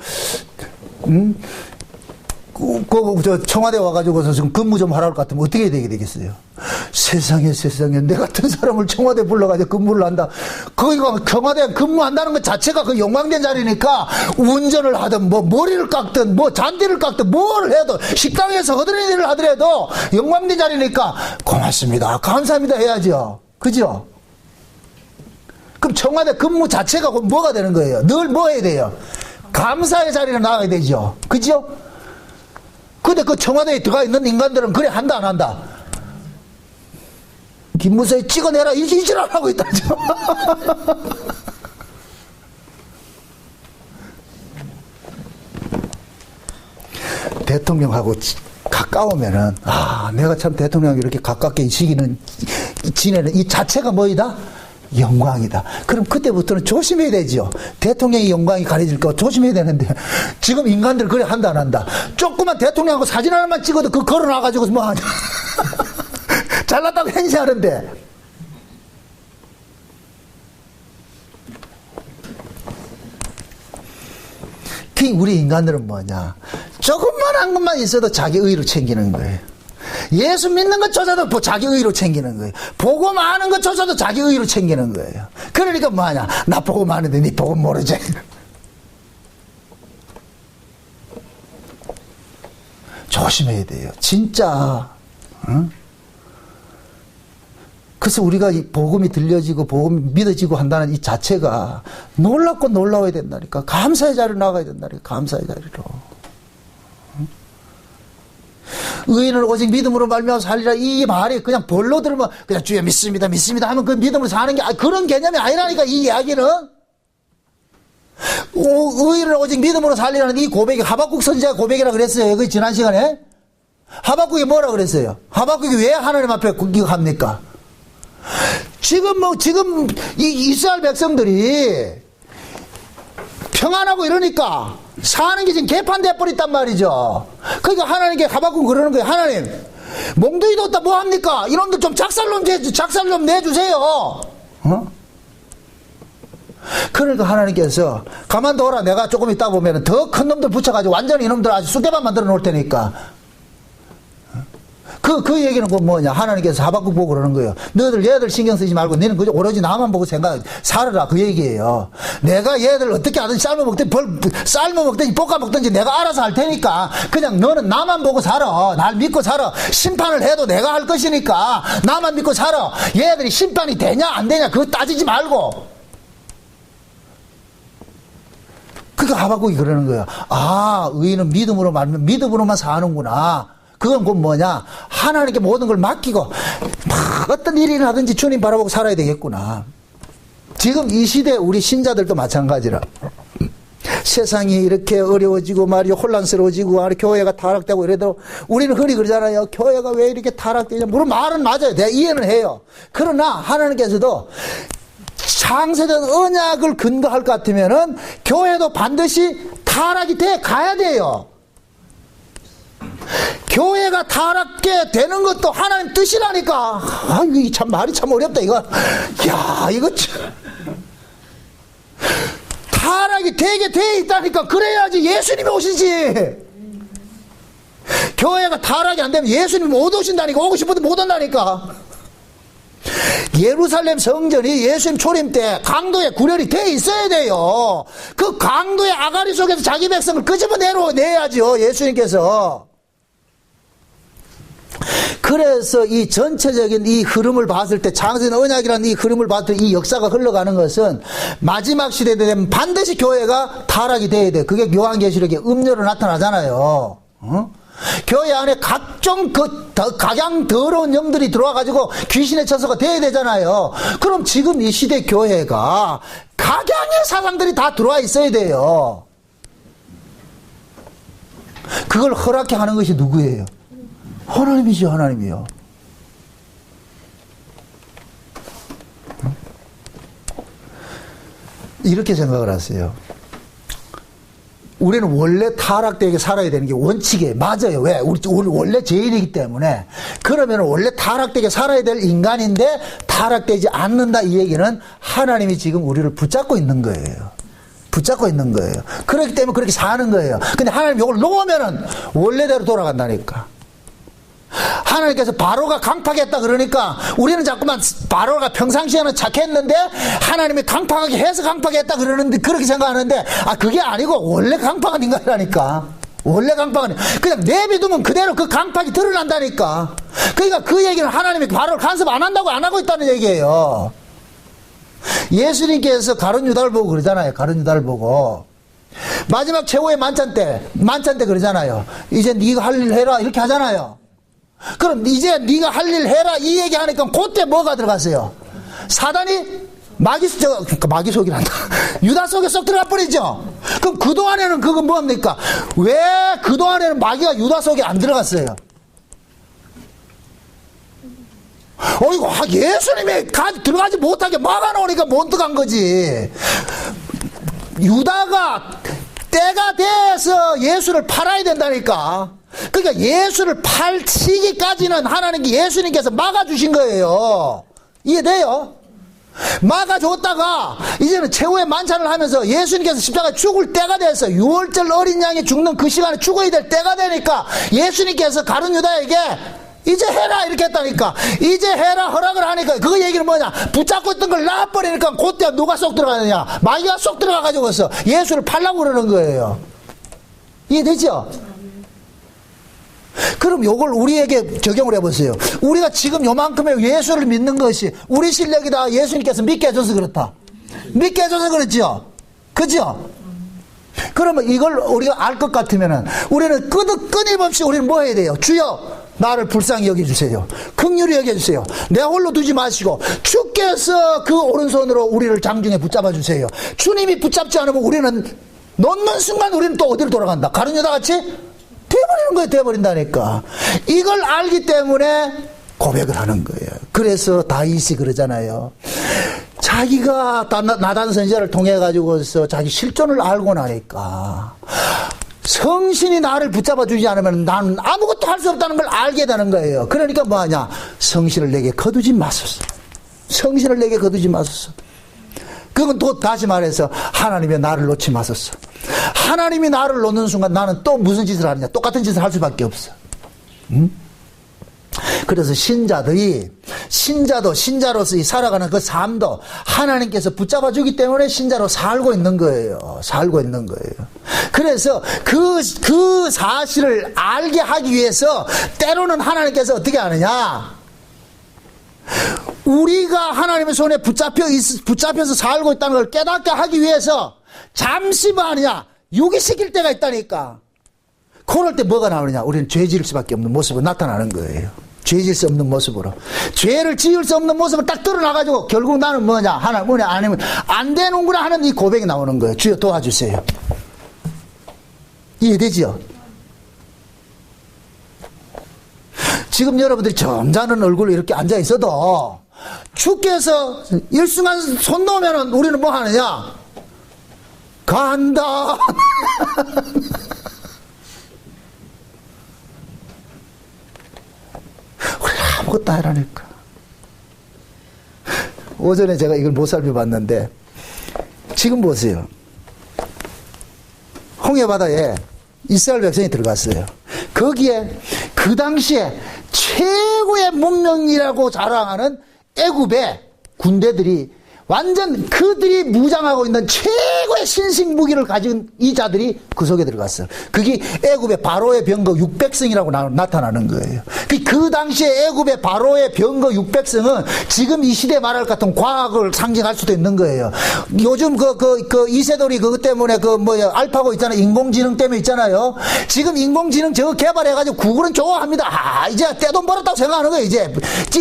저 청와대 와가지고서 지금 근무 좀 하라고 같으면 어떻게 해야 되겠어요? 세상에 내 같은 사람을 청와대 불러가지고 근무를 한다. 거기가 청와대 근무한다는 것 자체가 그 영광된 자리니까 운전을 하든 뭐 머리를 깎든 뭐 잔디를 깎든 뭘 해도 식당에서 허드렛 일을 하더라도 영광된 자리니까 고맙습니다, 감사합니다 해야죠. 그죠? 그럼 청와대 근무 자체가 뭐가 되는 거예요? 늘 뭐 해야 돼요? 감사의 자리로 나가야 되죠. 그죠? 근데 그 청와대에 들어가 있는 인간들은 그래 한다 안 한다? 김무서에 찍어내라 이질 안 하고 있다죠. 대통령하고 가까우면은 내가 참 대통령하고 이렇게 가깝게 지내는 이 자체가 뭐이다? 영광이다. 그럼 그때부터는 조심해야 되죠. 대통령의 영광이 가려질 거 조심해야 되는데 지금 인간들 그래 한다 안 한다? 조그만 대통령하고 사진 하나만 찍어도 그 걸어놔가지고 뭐 하냐? 잘났다고 행세하는데. 우리 인간들은 뭐냐? 조금만 한 것만 있어도 자기 의로 챙기는 거예요. 예수 믿는 것조차도 자기 의로 챙기는 거예요. 복음 아는 것조차도 자기 의로 챙기는 거예요. 그러니까 뭐하냐? 나 복음 아는데 니 복음 모르지? 조심해야 돼요. 진짜. 응? 그래서 우리가 이 복음이 들려지고 복음이 믿어지고 한다는 이 자체가 놀랍고 놀라워야 된다니까. 감사의 자리로 나가야 된다니까. 감사의 자리로. 응? 의인은 오직 믿음으로 말미암아 살리라. 이 말이 그냥 벌로 들으면 그냥 주여 믿습니다 믿습니다 하면 그 믿음으로 사는 게 그런 개념이 아니라니까. 이 이야기는 의인은 오직 믿음으로 살리라는 이 고백이 하박국 선지자 고백이라 그랬어요. 그 지난 시간에 하박국이 뭐라 그랬어요? 하박국이 왜 하나님 앞에 이거 합니까? 지금 이 이스라엘 백성들이 평안하고 이러니까 사는 게 지금 개판돼 버렸단 말이죠. 그러니까 하나님께 하박국 그러는 거예요. 하나님, 몽둥이 뒀다 뭐 합니까? 이놈들 좀 작살 좀 내주세요. 어? 그러니까 하나님께서 가만둬라. 내가 조금 있다 보면 더 큰 놈들 붙여가지고 완전히 이놈들 아주 쑥대밭 만들어 놓을 테니까. 그 얘기는 뭐냐? 하나님께서 하박국 보고 그러는 거예요. 너희들 얘들 신경 쓰지 말고 너는 그저 오로지 나만 보고 살아라. 그 얘기예요. 내가 얘들 어떻게 하든지 삶아먹든지 볶아먹든지 내가 알아서 할 테니까 그냥 너는 나만 보고 살아. 날 믿고 살아. 심판을 해도 내가 할 것이니까 나만 믿고 살아. 얘들이 심판이 되냐 안 되냐 그거 따지지 말고. 그러니까 하박국이 그러는 거예요. 아, 의인은 믿음으로만 사는구나. 그건 곧 뭐냐? 하나님께 모든 걸 맡기고 어떤 일이 하든지 주님 바라보고 살아야 되겠구나. 지금 이 시대 우리 신자들도 마찬가지라. 세상이 이렇게 어려워지고 말이야 혼란스러워지고 교회가 타락되고 이래도 우리는 흔히 그러잖아요. 교회가 왜 이렇게 타락되냐. 물론 말은 맞아요. 내가 이해는 해요. 그러나 하나님께서도 창세된 언약을 근거할 것 같으면은 교회도 반드시 타락이 돼 가야 돼요. 교회가 타락게 되는 것도 하나님 뜻이라니까. 아, 이거 참 말이 참 어렵다 이거. 야, 이거 참. 타락이 되게 돼 있다니까. 그래야지 예수님이 오시지. 교회가 타락이 안 되면 예수님이 못 오신다니까. 오고 싶어도 못 온다니까. 예루살렘 성전이 예수님 초림 때 강도에 구별이 돼 있어야 돼요. 그 강도의 아가리 속에서 자기 백성을 끄집어내야죠. 예수님께서. 그래서 이 전체적인 이 흐름을 봤을 때 창세된 언약이라는 이 흐름을 봤을 때 이 역사가 흘러가는 것은 마지막 시대에 되면 반드시 교회가 타락이 돼야 돼. 그게 요한계시록에 음료로 나타나잖아요. 어? 교회 안에 각종 각양 더러운 영들이 들어와가지고 귀신의 처소가 돼야 되잖아요. 그럼 지금 이 시대 교회가 각양의 사상들이 다 들어와 있어야 돼요. 그걸 허락해 하는 것이 누구예요? 하나님이죠. 하나님이요. 이렇게 생각을 하세요. 우리는 원래 타락되게 살아야 되는 게 원칙이에요. 맞아요. 왜? 우리 원래 죄인이기 때문에. 그러면 원래 타락되게 살아야 될 인간인데 타락되지 않는다 이 얘기는 하나님이 지금 우리를 붙잡고 있는 거예요. 붙잡고 있는 거예요. 그렇기 때문에 그렇게 사는 거예요. 근데 하나님 이걸 놓으면은 원래대로 돌아간다니까. 하나님께서 바로가 강팍했다 그러니까 우리는 자꾸만 바로가 평상시에는 착했는데 하나님이 강팍하게 해서 강팍했다 그러는데 그렇게 생각하는데 그게 아니고 원래 강팍한 인간이라니까. 원래 강팍은 그냥 내비두면 그대로 그 강팍이 드러난다니까. 그러니까 그 얘기는 하나님이 바로를 간섭 안 한다고 안 하고 있다는 얘기예요. 예수님께서 가룟 유다를 보고 그러잖아요. 가룟 유다를 보고 마지막 최후의 만찬 때 그러잖아요. 이제 네가 할 일 해라 이렇게 하잖아요. 그럼 이제 네가 할 일 해라 이 얘기하니까 그때 뭐가 들어갔어요? 사단이 마귀 속이란다. 유다 속에 쏙 들어가 버리죠. 그럼 그동안에는 그건 뭡니까? 왜 그동안에는 마귀가 유다 속에 안 들어갔어요? 어이구 예수님이 들어가지 못하게 막아놓으니까 못 들어간 거지. 유다가 때가 돼서 예수를 팔아야 된다니까. 그러니까 예수를 팔 시기까지는 하나님께 예수님께서 막아주신 거예요. 이해돼요? 막아줬다가 이제는 최후의 만찬을 하면서 예수님께서 십자가에 죽을 때가 돼서 6월절 어린 양이 죽는 그 시간에 죽어야 될 때가 되니까 예수님께서 가룟 유다에게 이제 해라 이렇게 했다니까. 이제 해라 허락을 하니까 그 얘기는 뭐냐, 붙잡고 있던 걸 놔버리니까 그때 누가 쏙 들어가느냐, 마귀가 쏙 들어가가지고 예수를 팔라고 그러는 거예요. 이해되죠? 그럼 요걸 우리에게 적용을 해보세요. 우리가 지금 요만큼의 예수를 믿는 것이 우리 실력이다, 예수님께서 믿게 해줘서 그렇다, 믿게 해줘서 그렇죠? 그죠? 그러면 이걸 우리가 알 것 같으면은 우리는 끊임없이 우리는 뭐 해야 돼요? 주여 나를 불쌍히 여겨주세요, 긍휼히 여겨주세요, 내 홀로 두지 마시고 주께서 그 오른손으로 우리를 장중에 붙잡아 주세요. 주님이 붙잡지 않으면 우리는 놓는 순간 우리는 또 어디로 돌아간다? 가룟 유다 같이 돼버리는 거예요. 돼버린다니까. 이걸 알기 때문에 고백을 하는 거예요. 그래서 다윗이 그러잖아요. 자기가 나단 선지자를 통해 가지고서 자기 실존을 알고 나니까 성신이 나를 붙잡아 주지 않으면 나는 아무것도 할 수 없다는 걸 알게 되는 거예요. 그러니까 뭐하냐, 성신을 내게 거두지 마소서, 성신을 내게 거두지 마소서. 그건 또 다시 말해서 하나님의 나를 놓지 마소서. 하나님이 나를 놓는 순간 나는 또 무슨 짓을 하느냐, 똑같은 짓을 할 수밖에 없어. 그래서 신자도 신자로서 살아가는 그 삶도 하나님께서 붙잡아 주기 때문에 신자로 살고 있는 거예요. 살고 있는 거예요. 그래서 그 사실을 알게 하기 위해서 때로는 하나님께서 어떻게 하느냐, 우리가 하나님의 손에 붙잡혀서 살고 있다는 걸 깨닫게 하기 위해서 잠시 뭐 하느냐, 유기시킬 때가 있다니까. 그럴 때 뭐가 나오느냐, 우리는 죄 지을 수밖에 없는 모습으로 나타나는 거예요. 죄 지을 수 없는 모습으로, 죄를 지을 수 없는 모습을 딱 드러나가지고 결국 나는 뭐냐, 하나님 은혜 아니면 안 되는구나 하는 이 고백이 나오는 거예요. 주여 도와주세요. 이해되죠? 지금 여러분들이 점잖은 얼굴로 이렇게 앉아 있어도 주께서 일순간 손 놓으면 우리는 뭐 하느냐, 간다. 우리 아무것도 하라니까. 오전에 제가 이걸 못 살펴봤는데 지금 보세요. 홍해바다에 이스라엘 백성이 들어갔어요. 거기에 그 당시에 최고의 문명이라고 자랑하는 애굽의 군대들이, 완전 그들이 무장하고 있는 최고의 신식 무기를 가진 이 자들이 그 속에 들어갔어요. 그게 애굽의 바로의 병거 600성이라고 나타나는 거예요. 그 당시에 애굽의 바로의 병거 600성은 지금 이 시대 말할 것 같은 과학을 상징할 수도 있는 거예요. 요즘 이세돌이 그것 때문에 알파고 있잖아요. 인공지능 때문에 있잖아요. 지금 인공지능 저거 개발해가지고 구글은 좋아합니다. 이제 떼돈 벌었다고 생각하는 거예요. 이제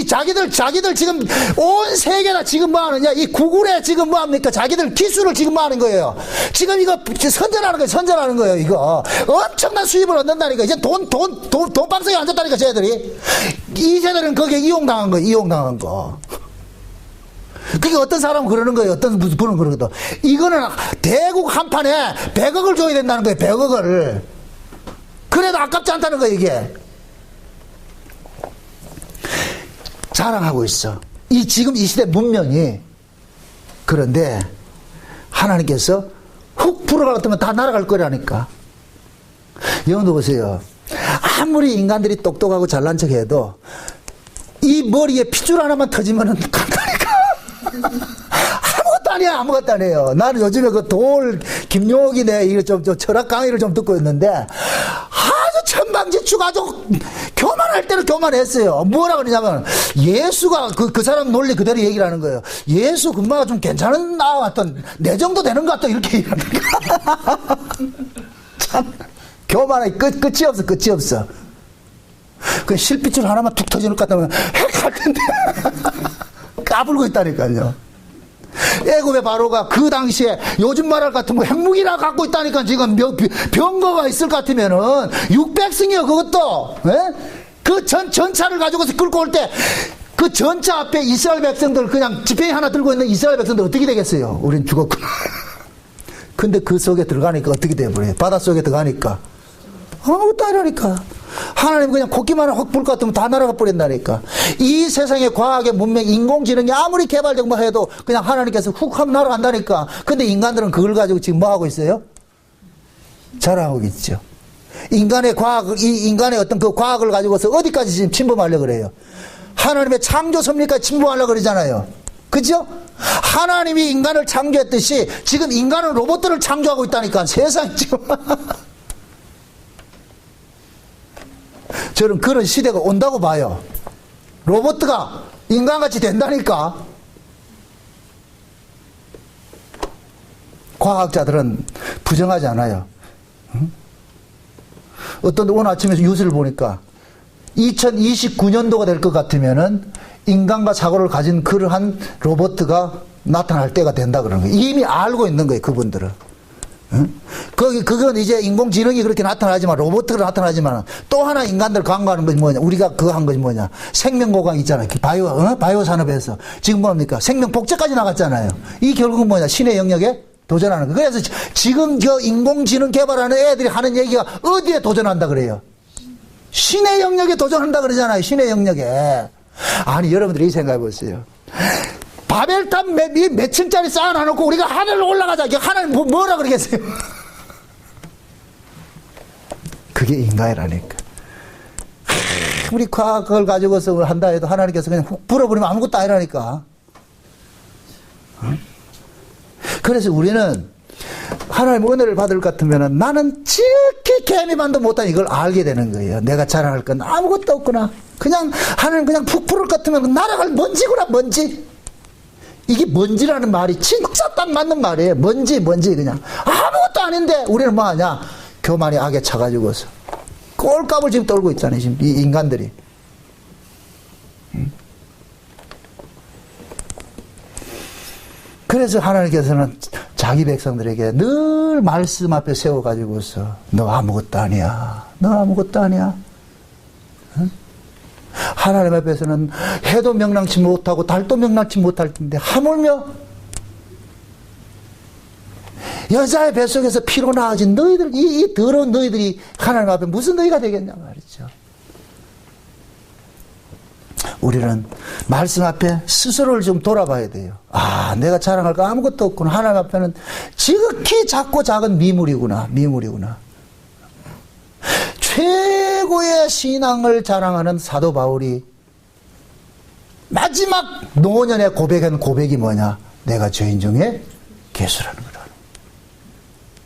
자기들 지금 온 세계가 지금 뭐 하느냐, 이 구글에 지금 뭐 합니까? 자기들 기술을 지금 뭐 하는 거예요? 지금 이거 선전하는 거예요. 선전하는 거예요. 이거 엄청난 수입을 얻는다니까. 이제 돈방석에 앉았다니까, 쟤들이. 이 세대는 거기에 이용당한 거예요. 이용당한 거. 그게 어떤 사람은 그러는 거예요. 어떤 분은 그러거든. 이거는 대국 한 판에 100억을 줘야 된다는 거예요. 100억을. 그래도 아깝지 않다는 거예요, 이게. 자랑하고 있어. 지금 이 시대 문명이. 그런데 하나님께서 훅 불어가면 다 날아갈 거라니까. 여러분도 보세요. 아무리 인간들이 똑똑하고 잘난 척해도 이 머리에 핏줄 하나만 터지면은 간다니까. 아무것도 아니에요. 나는 요즘에 김용옥이네, 이거 좀 철학 강의를 좀 듣고 있는데, 아주 천방지축, 아주 교만할 때는 교만했어요. 뭐라 그러냐면, 예수가 그 사람 논리 그대로 얘기를 하는 거예요. 예수 금마가 좀 괜찮은 나 같던, 내 정도 되는 것 같다, 이렇게 얘기하니까. 참, 교만해. 끝이 없어. 그 실핏줄 하나만 툭 터지는 것 같다면, 핵 할 텐데. 까불고 있다니까요. 애굽의 바로가 그 당시에 요즘 말할 같은 핵무기나 갖고 있다니까. 지금 병거가 있을 것 같으면은 600승이요 그것도. 그 전차를 가지고서 끌고 올 때 그 전차 앞에 이스라엘 백성들, 그냥 지팡이 하나 들고 있는 이스라엘 백성들 어떻게 되겠어요? 우린 죽었구나. 근데 그 속에 들어가니까 어떻게 돼버려요? 바닷속에 들어가니까 아무것도 아니라니까. 하나님 그냥 코끼만 확 불 것 같으면 다 날아가 버린다니까. 이 세상의 과학의 문명, 인공지능이 아무리 개발되고 해도 그냥 하나님께서 훅 하면 날아간다니까. 근데 인간들은 그걸 가지고 지금 뭐 하고 있어요? 자랑하고 있죠. 인간의 과학, 이 인간의 어떤 그 과학을 가지고서 어디까지 지금 침범하려고 그래요? 하나님의 창조 섭리까지 침범하려고 그러잖아요. 그죠? 하나님이 인간을 창조했듯이 지금 인간은 로봇들을 창조하고 있다니까. 세상에 지금. 저는 그런 시대가 온다고 봐요. 로봇가 인간같이 된다니까. 과학자들은 부정하지 않아요. 어떤 오늘 아침에 뉴스를 보니까 2029년도가 될 것 같으면은 인간과 사고를 가진 그러한 로봇가 나타날 때가 된다 그러는 거예요. 이미 알고 있는 거예요, 그분들은. 그건 이제 인공지능이 그렇게 나타나지만, 로봇으로 나타나지만, 또 하나 인간들 강구하는 것이 뭐냐? 우리가 그거 한 것이 뭐냐? 생명보강 있잖아요. 바이오 산업에서. 지금 뭡니까? 생명복제까지 나갔잖아요. 이 결국은 뭐냐? 신의 영역에 도전하는 거예요. 그래서 지금 저 인공지능 개발하는 애들이 하는 얘기가 어디에 도전한다 그래요? 신의 영역에 도전한다 그러잖아요. 신의 영역에. 아니, 여러분들이 이 생각해 보세요. 바벨탑 몇 층짜리 쌓아놔놓고 우리가 하늘로 올라가자. 하나님 뭐라 그러겠어요? 그게 인간이라니까. 우리 과학을 가지고서 한다 해도 하나님께서 그냥 훅 불어버리면 아무것도 아니라니까. 그래서 우리는 하나님 은혜를 받을 것 같으면 나는 지극히 개미반도 못한 이걸 알게 되는 거예요. 내가 자랑할 건 아무것도 없구나. 그냥 하나님 그냥 푹 풀을 것 같으면 날아갈 먼지구나, 먼지. 이게 먼지라는 말이 진짜 딱 맞는 말이에요. 먼지 그냥 아무것도 아닌데 우리는 뭐하냐? 교만이 악에 차가지고서 꼴값을 지금 떨고 있잖아요, 지금 이 인간들이. 그래서 하나님께서는 자기 백성들에게 늘 말씀 앞에 세워가지고서 너 아무것도 아니야. 너 아무것도 아니야. 응? 하나님 앞에서는 해도 명랑치 못하고 달도 명랑치 못할 텐데 하물며 여자의 뱃속에서 피로 나아진 너희들, 이 더러운 너희들이 하나님 앞에 무슨 너희가 되겠냐 말이죠. 우리는 말씀 앞에 스스로를 좀 돌아봐야 돼요. 아, 내가 자랑할 거 아무것도 없구나. 하나님 앞에는 지극히 작고 작은 미물이구나. 최고의 신앙을 자랑하는 사도 바울이 마지막 노년에 고백한 고백이 뭐냐? 내가 죄인 중에 괴수라는 거다.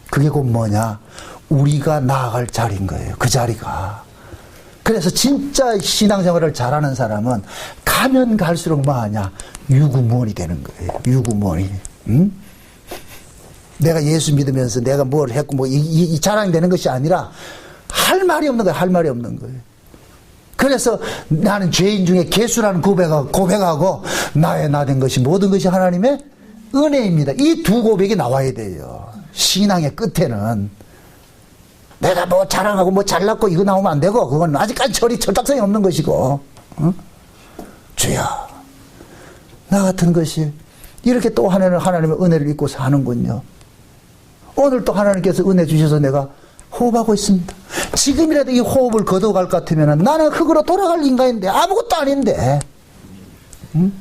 그게 곧 뭐냐? 우리가 나아갈 자리인 거예요. 그 자리가. 그래서 진짜 신앙생활을 잘하는 사람은 가면 갈수록 뭐하냐? 유구무원이 되는 거예요. 유구무원이. 응? 내가 예수 믿으면서 내가 뭘 했고 이 자랑이 되는 것이 아니라 할 말이 없는 거예요. 할 말이 없는 거예요. 그래서 나는 죄인 중에 괴수라는 고백하고 나의 나 된 것이 모든 것이 하나님의 은혜입니다. 이 두 고백이 나와야 돼요. 신앙의 끝에는. 내가 뭐 자랑하고 뭐 잘났고 이거 나오면 안 되고 그건 아직까지 철딱선이 없는 것이고. 응? 주여, 나 같은 것이 이렇게 또 하나님의 은혜를 입고 사는군요. 오늘 또 하나님께서 은혜 주셔서 내가 호흡하고 있습니다. 지금이라도 이 호흡을 거둬갈 것 같으면 나는 흙으로 돌아갈 인간인데 아무것도 아닌데. 응?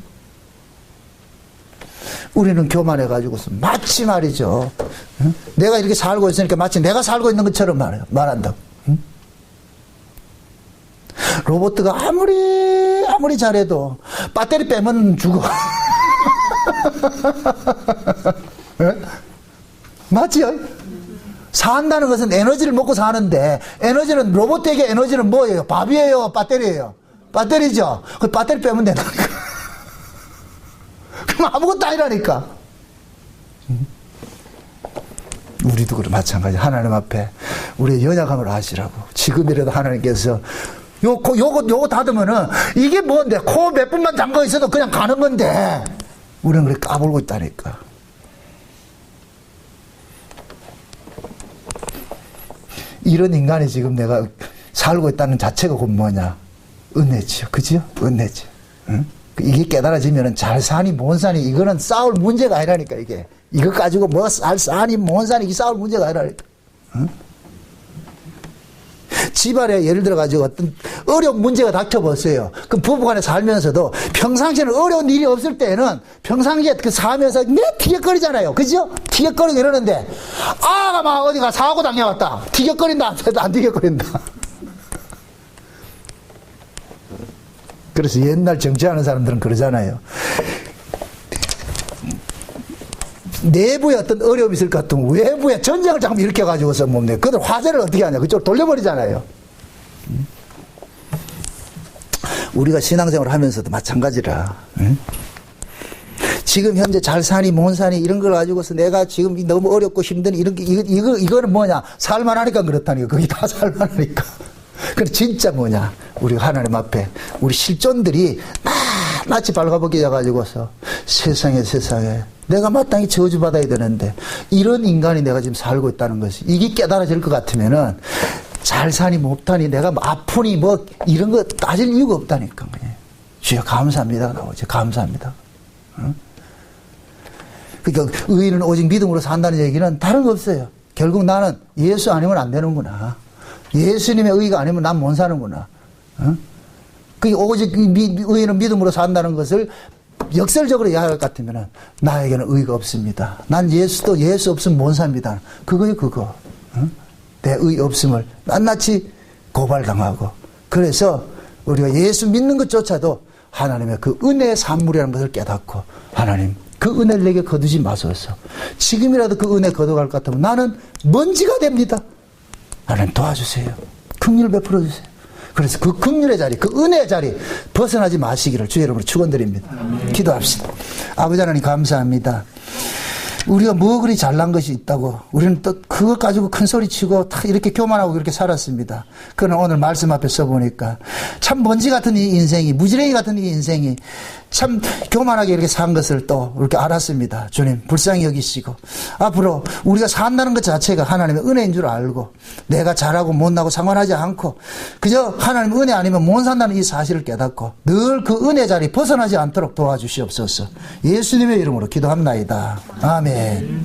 우리는 교만해가지고서 마치 말이죠. 응? 내가 이렇게 살고 있으니까 마치 내가 살고 있는 것처럼 말한다고. 응? 로봇가 아무리 잘해도 배터리 빼면 죽어. 맞지요? 산다는 것은 에너지를 먹고 사는데 에너지는 로봇에게 에너지는 뭐예요? 밥이에요? 배터리예요? 배터리죠? 그 배터리 빼면 된다니까. 그럼 아무것도 아니라니까. 우리도 그런 마찬가지. 하나님 앞에 우리의 연약함을 아시라고. 지금이라도 하나님께서 요거 닫으면은 이게 뭔데? 코 몇 분만 잠궈 있어도 그냥 가는 건데 우리는 그렇게 까불고 있다니까. 이런 인간이 지금 내가 살고 있다는 자체가 곧 뭐냐? 은혜지요. 그죠? 은혜지. 응? 이게 깨달아지면은 잘 사니 못 사니 이거는 싸울 문제가 아니라니까. 이거 가지고 뭐 잘 사니 못 사니 이 싸울 문제가 아니라니까. 응? 집안에 예를 들어가지고 어떤 어려운 문제가 닥쳐봤어요. 그럼 부부간에 살면서도 평상시에는 어려운 일이 없을 때는 평상시에 그 살면서 매 티격거리잖아요. 그죠? 티격거리고 이러는데 아가 막 어디가 사고 당해왔다. 티격거린다. 안 티격거린다. 그래서 옛날 정치하는 사람들은 그러잖아요. 내부에 어떤 어려움이 있을 것 같으면 외부에 전쟁을 자꾸 일으켜가지고서 뭡니까? 그들 화제를 어떻게 하냐? 그쪽으로 돌려버리잖아요. 우리가 신앙생활을 하면서도 마찬가지라. 지금 현재 잘 사니 못 사니 이런 걸 가지고서 내가 지금 너무 어렵고 힘드니 이거는 뭐냐? 살만하니까 그렇다니까. 그게 다 살만하니까. 그래 진짜 뭐냐? 우리가 하나님 앞에 우리 실존들이 낱낱이 발가벗겨져 가지고서 세상에 내가 마땅히 저주받아야 되는데 이런 인간이 내가 지금 살고 있다는 것이 이게 깨달아질 것 같으면은 잘 사니 못하니 내가 아프니 뭐 이런 거 따질 이유가 없다니까. 그냥 주여 감사합니다. 나오지 감사합니다. 응? 그러니까 의인은 오직 믿음으로 산다는 얘기는 다른 거 없어요. 결국 나는 예수 아니면 안 되는구나. 예수님의 의가 아니면 난 못 사는구나. 응? 그 오직 의인은 믿음으로 산다는 것을 역설적으로 이야기할 것 같으면 나에게는 의가 없습니다. 난 예수 없으면 못 삽니다. 그거요 그거. 응? 내 의 없음을 낱낱이 고발당하고 그래서 우리가 예수 믿는 것조차도 하나님의 그 은혜의 산물이라는 것을 깨닫고 하나님 그 은혜를 내게 거두지 마소서. 지금이라도 그 은혜 거둬갈 것 같으면 나는 먼지가 됩니다. 하나님 도와주세요. 긍휼을 베풀어 주세요. 그래서 그 긍휼의 자리, 그 은혜의 자리 벗어나지 마시기를 주의 이름으로 축원드립니다. 기도합시다. 아버지 하나님 감사합니다. 우리가 뭐 그리 잘난 것이 있다고 우리는 또 그것 가지고 큰 소리치고 다 이렇게 교만하고 그렇게 살았습니다. 그러나 오늘 말씀 앞에 써보니까 참 먼지 같은 이 인생이 무지랭이 같은 이 인생이 참 교만하게 이렇게 산 것을 또 이렇게 알았습니다. 주님 불쌍히 여기시고 앞으로 우리가 산다는 것 자체가 하나님의 은혜인 줄 알고 내가 잘하고 못나고 상관하지 않고 그저 하나님 은혜 아니면 못 산다는 이 사실을 깨닫고 늘 그 은혜 자리 벗어나지 않도록 도와주시옵소서. 예수님의 이름으로 기도합나이다. 아멘.